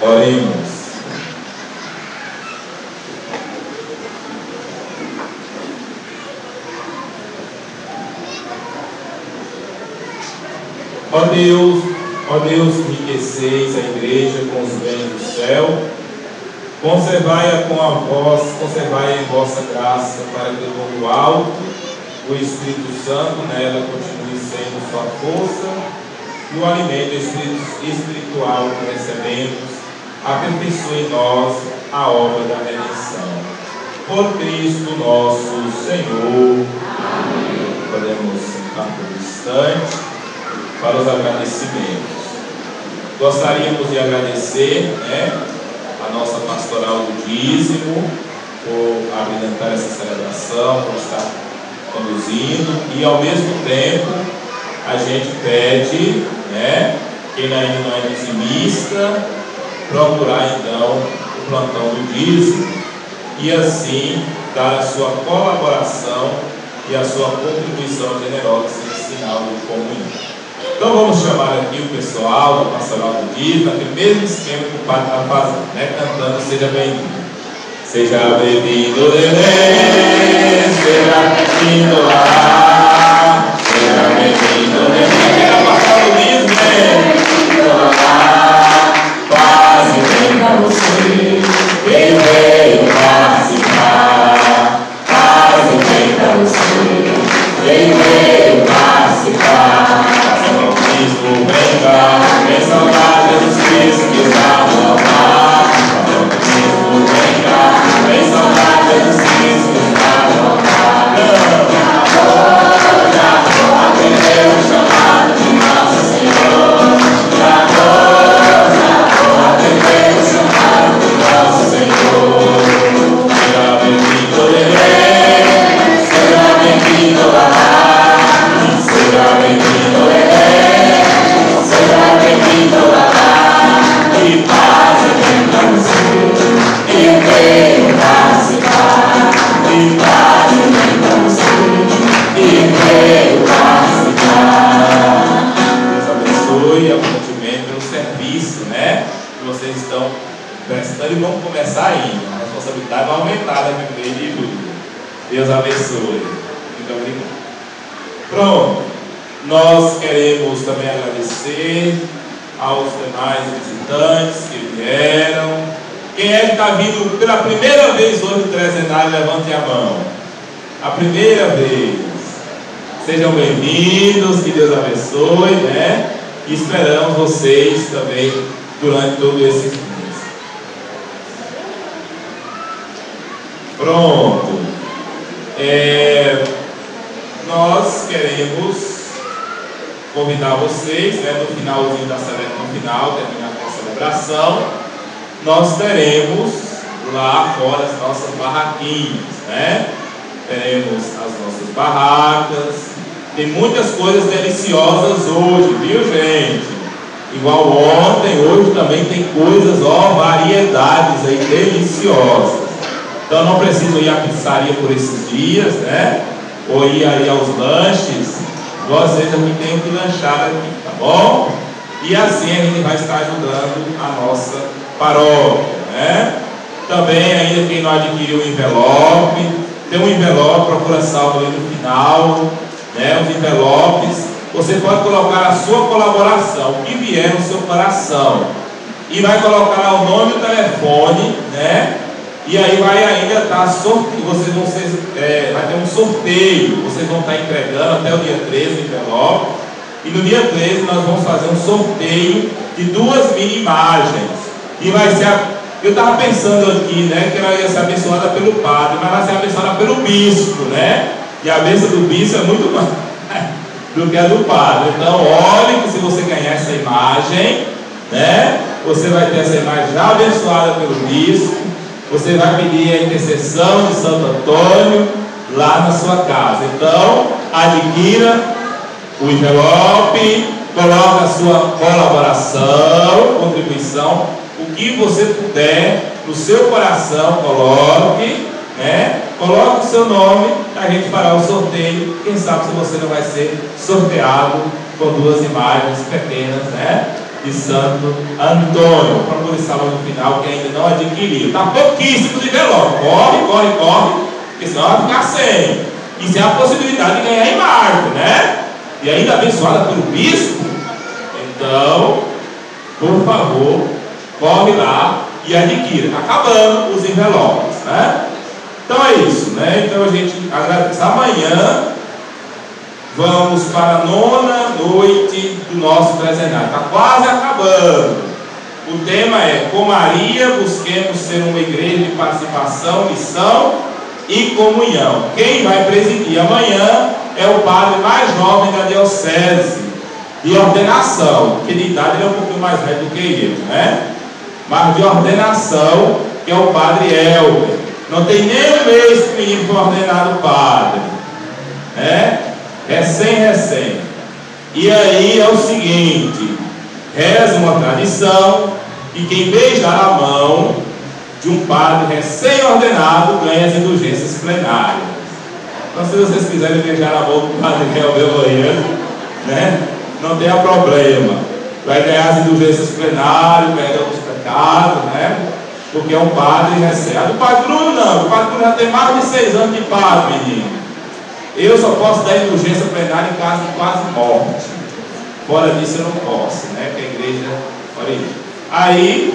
Oremos. Ó Deus, enriqueceis a igreja com os bens do céu, conservai-a em vossa graça, para que do alto o Espírito Santo nela continue sendo sua força e o alimento espiritual que recebemos aperfeiçoe em nós a obra da redenção. Por Cristo nosso Senhor. Amém. Podemos sentar por um instante para os agradecimentos. Gostaríamos de agradecer a nossa pastoral do dízimo por habilitar essa celebração, por estar conduzindo, e ao mesmo tempo a gente pede, quem ainda não é dizimista, procurar então o plantão do dízimo e assim dar a sua colaboração e a sua contribuição generosa em sinal de comunhão. Então vamos chamar aqui o pessoal da pastoral do dízimo, aquele mesmo esquema que o padre está fazendo, cantando Seja Bem-vindo. Seja bem-vindo, neném, seja bem-vindo lá, seja bem-vindo, neném. Quem é pastoral do dízimo, bem-vindo lá, paz e bem pra você, quem vem que vocês estão prestando e vão começar ainda. A responsabilidade vai aumentar na igreja de julho. Deus abençoe. Muito obrigado. Pronto. Nós queremos também agradecer aos demais visitantes que vieram. Quem é que está vindo pela primeira vez hoje no Trezenário, levante a mão. A primeira vez. Sejam bem-vindos, que Deus abençoe, né? E esperamos vocês também durante todo esse mês. Pronto. Nós queremos convidar vocês, né, no finalzinho da celebração, no final, terminar com a celebração, nós teremos lá fora as nossas barraquinhas, né? Teremos as nossas barracas. Tem muitas coisas deliciosas hoje, viu, gente? Igual ontem, hoje também tem coisas, variedades aí deliciosas. Então não preciso ir à pizzaria por esses dias, né? Ou ir aí aos lanches. Vocês aqui têm que lanchar aqui, tá bom? E assim a gente vai estar ajudando a nossa paróquia, né? Também ainda quem não adquiriu o envelope, tem um envelope, procura salvo ali no final, né? Os envelopes, você pode colocar a sua colaboração, o que vier no seu coração, e vai colocar lá o nome e o telefone, né? E aí vai ainda estar sorteio, vocês vão ser, vai ter um sorteio, vocês vão estar entregando até o dia 13 o envelope, e no dia 13 nós vamos fazer um sorteio de 2 mini imagens, e vai ser, eu estava pensando aqui, né, que ela ia ser abençoada pelo padre, mas vai ser abençoada pelo bispo, né, e a bênção do bispo é muito mais do que a do padre. Então olhe que se você ganhar essa imagem, né, você vai ter essa imagem já abençoada pelo bispo. Você vai pedir a intercessão de Santo Antônio lá na sua casa. Então, adquira o envelope, coloque a sua colaboração, contribuição, o que você puder no seu coração, coloque, né? Coloque o seu nome, a gente fará o sorteio. Quem sabe se você não vai ser sorteado com 2 imagens pequenas, né? De Santo Antônio. Procure salão no final que ainda não adquiriu. Está pouquíssimo de envelope. Corre, porque senão vai ficar sem. Isso é a possibilidade de ganhar imagem, né? E ainda abençoada pelo bispo. Então, por favor, corre lá e adquira. Está acabando os envelopes, né? Então é isso, né? Então a gente agradece. Amanhã vamos para a 9ª noite do nosso trezenário. Está quase acabando. O tema é: com Maria busquemos ser uma igreja de participação, missão e comunhão. Quem vai presidir amanhã é o padre mais jovem da diocese de ordenação, que de idade ele é um pouquinho mais velho do que eu, né? Mas de ordenação, que é o padre Elber. Não tem nem um mês que o menino foi ordenado padre, né? Recém. E aí é o seguinte: reza uma tradição que quem beijar a mão de um padre recém-ordenado ganha as indulgências plenárias. Então, se vocês quiserem beijar a mão do padre Helber, né, não tem problema, vai ganhar as indulgências plenárias, perdão dos pecados, né? Porque é um padre recém. A do padre Bruno não, o padre Bruno já tem mais de 6 anos de padre, menino. Eu só posso dar indulgência plenária em caso de quase morte. Fora disso eu não posso, né? Porque a igreja, olha aí,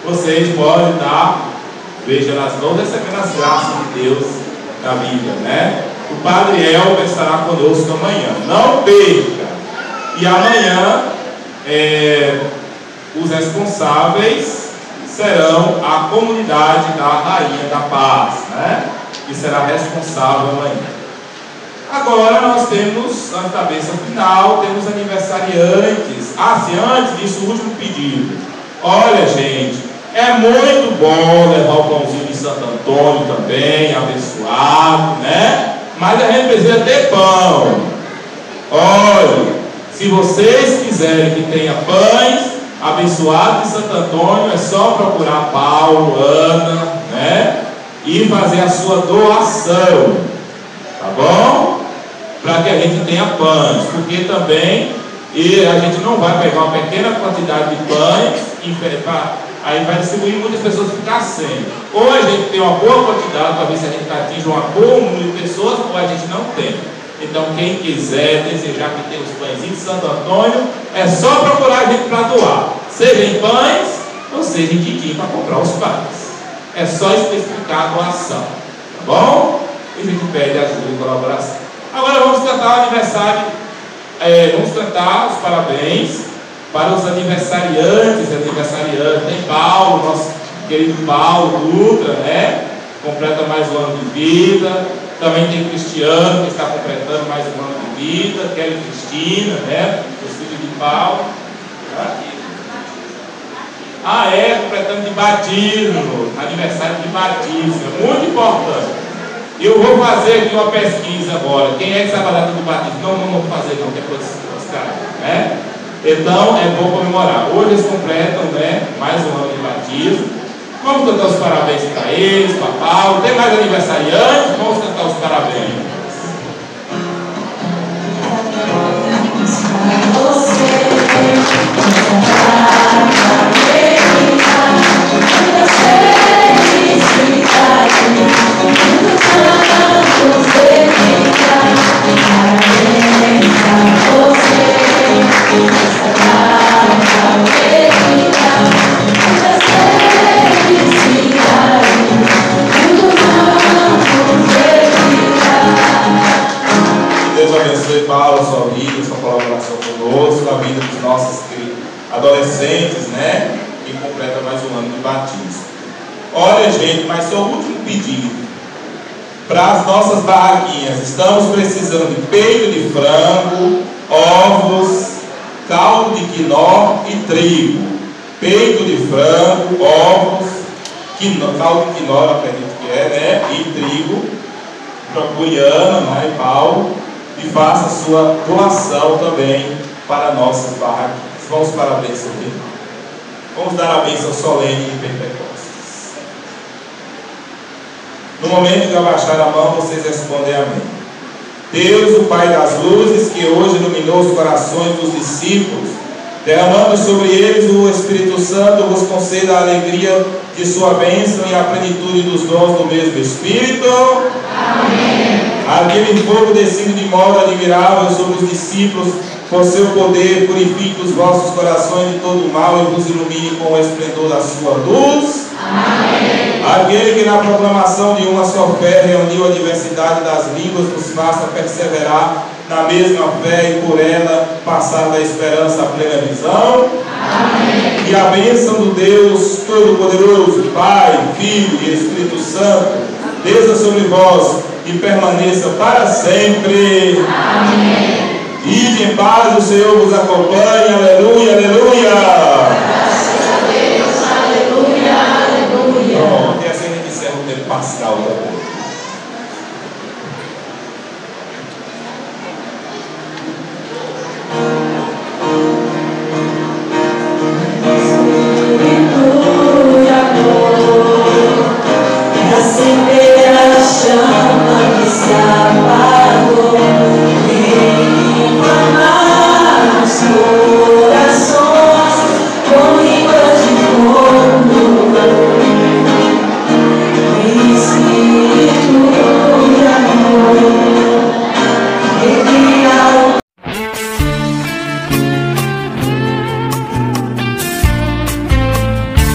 vocês podem estar, veja nas mãos, recebendo as graças de Deus na Bíblia, né? O padre Elber estará conosco amanhã. Não perca! E amanhã, os responsáveis serão a comunidade da Rainha da Paz, né? Que será responsável amanhã. Agora nós temos a cabeça final, temos aniversariantes. Antes disso, o último pedido. Olha, gente, é muito bom levar o pãozinho de Santo Antônio também, abençoado, né? Mas a gente precisa ter pão. Olha, se vocês quiserem que tenha pães abençoados de Santo Antônio, é só procurar Paulo, Ana, né? E fazer a sua doação, tá bom? Para que a gente tenha pães, porque também E a gente não vai pegar uma pequena quantidade de pães aí vai distribuir, muitas pessoas ficar sem. Ou a gente tem uma boa quantidade para ver se a gente atinge um bom número de pessoas, ou a gente não tem. Então quem quiser desejar que tem os pãezinhos de Santo Antônio, é só procurar a gente para doar, seja em pães ou seja em quiquim para comprar os pães. É só especificar a doação, tá bom? E a gente pede ajuda e colaboração. Agora vamos cantar o aniversário, vamos cantar os parabéns para os aniversariantes. Tem Paulo, nosso querido Paulo Dutra, né? Completa mais um ano de vida. Também tem Cristiano, que está completando mais um ano de vida. Kelly Cristina, né? Os filhos de Paulo. Completando de batismo, aniversário de batismo, é muito importante. Eu vou fazer aqui uma pesquisa agora. Quem é que sabe a data do batismo? Não vou fazer não, depois os caras, né? Então é bom comemorar. Hoje eles completam, né, mais um ano de batismo. Vamos cantar os parabéns para eles, para Paulo. Tem mais aniversariantes? Vamos cantar os parabéns. Deus abençoe Paulo, sua vida, sua colaboração conosco, a vida dos nossos adolescentes, né? Que completa mais um ano de batismo. Olha, gente, mas só o último pedido para as nossas barraquinhas. Estamos precisando de peito de frango, ovos, caldo de quinó e trigo. Peito de frango, ovos, caldo de quinó, eu acredito que é, né? E trigo. Procure Ana, né, e Paulo, e faça a sua doação também para nossas barraquinhas. Vamos para a bênção dele. Vamos dar a bênção solene de Pentecostes. No momento que eu abaixar a mão, vocês respondem amém. Deus, o Pai das luzes, que hoje iluminou os corações dos discípulos, derramando sobre eles o Espírito Santo, vos conceda a alegria de sua bênção e a plenitude dos dons do mesmo Espírito. Amém. Aquele fogo descido de modo admirável sobre os discípulos, por seu poder, purifique os vossos corações de todo mal e vos ilumine com o esplendor da sua luz. Amém. Aquele que na proclamação de uma só fé reuniu a diversidade das línguas, nos faça perseverar na mesma fé e por ela passar da esperança à plena visão. Amém. E a bênção do Deus Todo-Poderoso, Pai, Filho e Espírito Santo, desça sobre vós e permaneça para sempre. Amém. Ide em paz, o Senhor vos acompanhe. Aleluia, aleluia.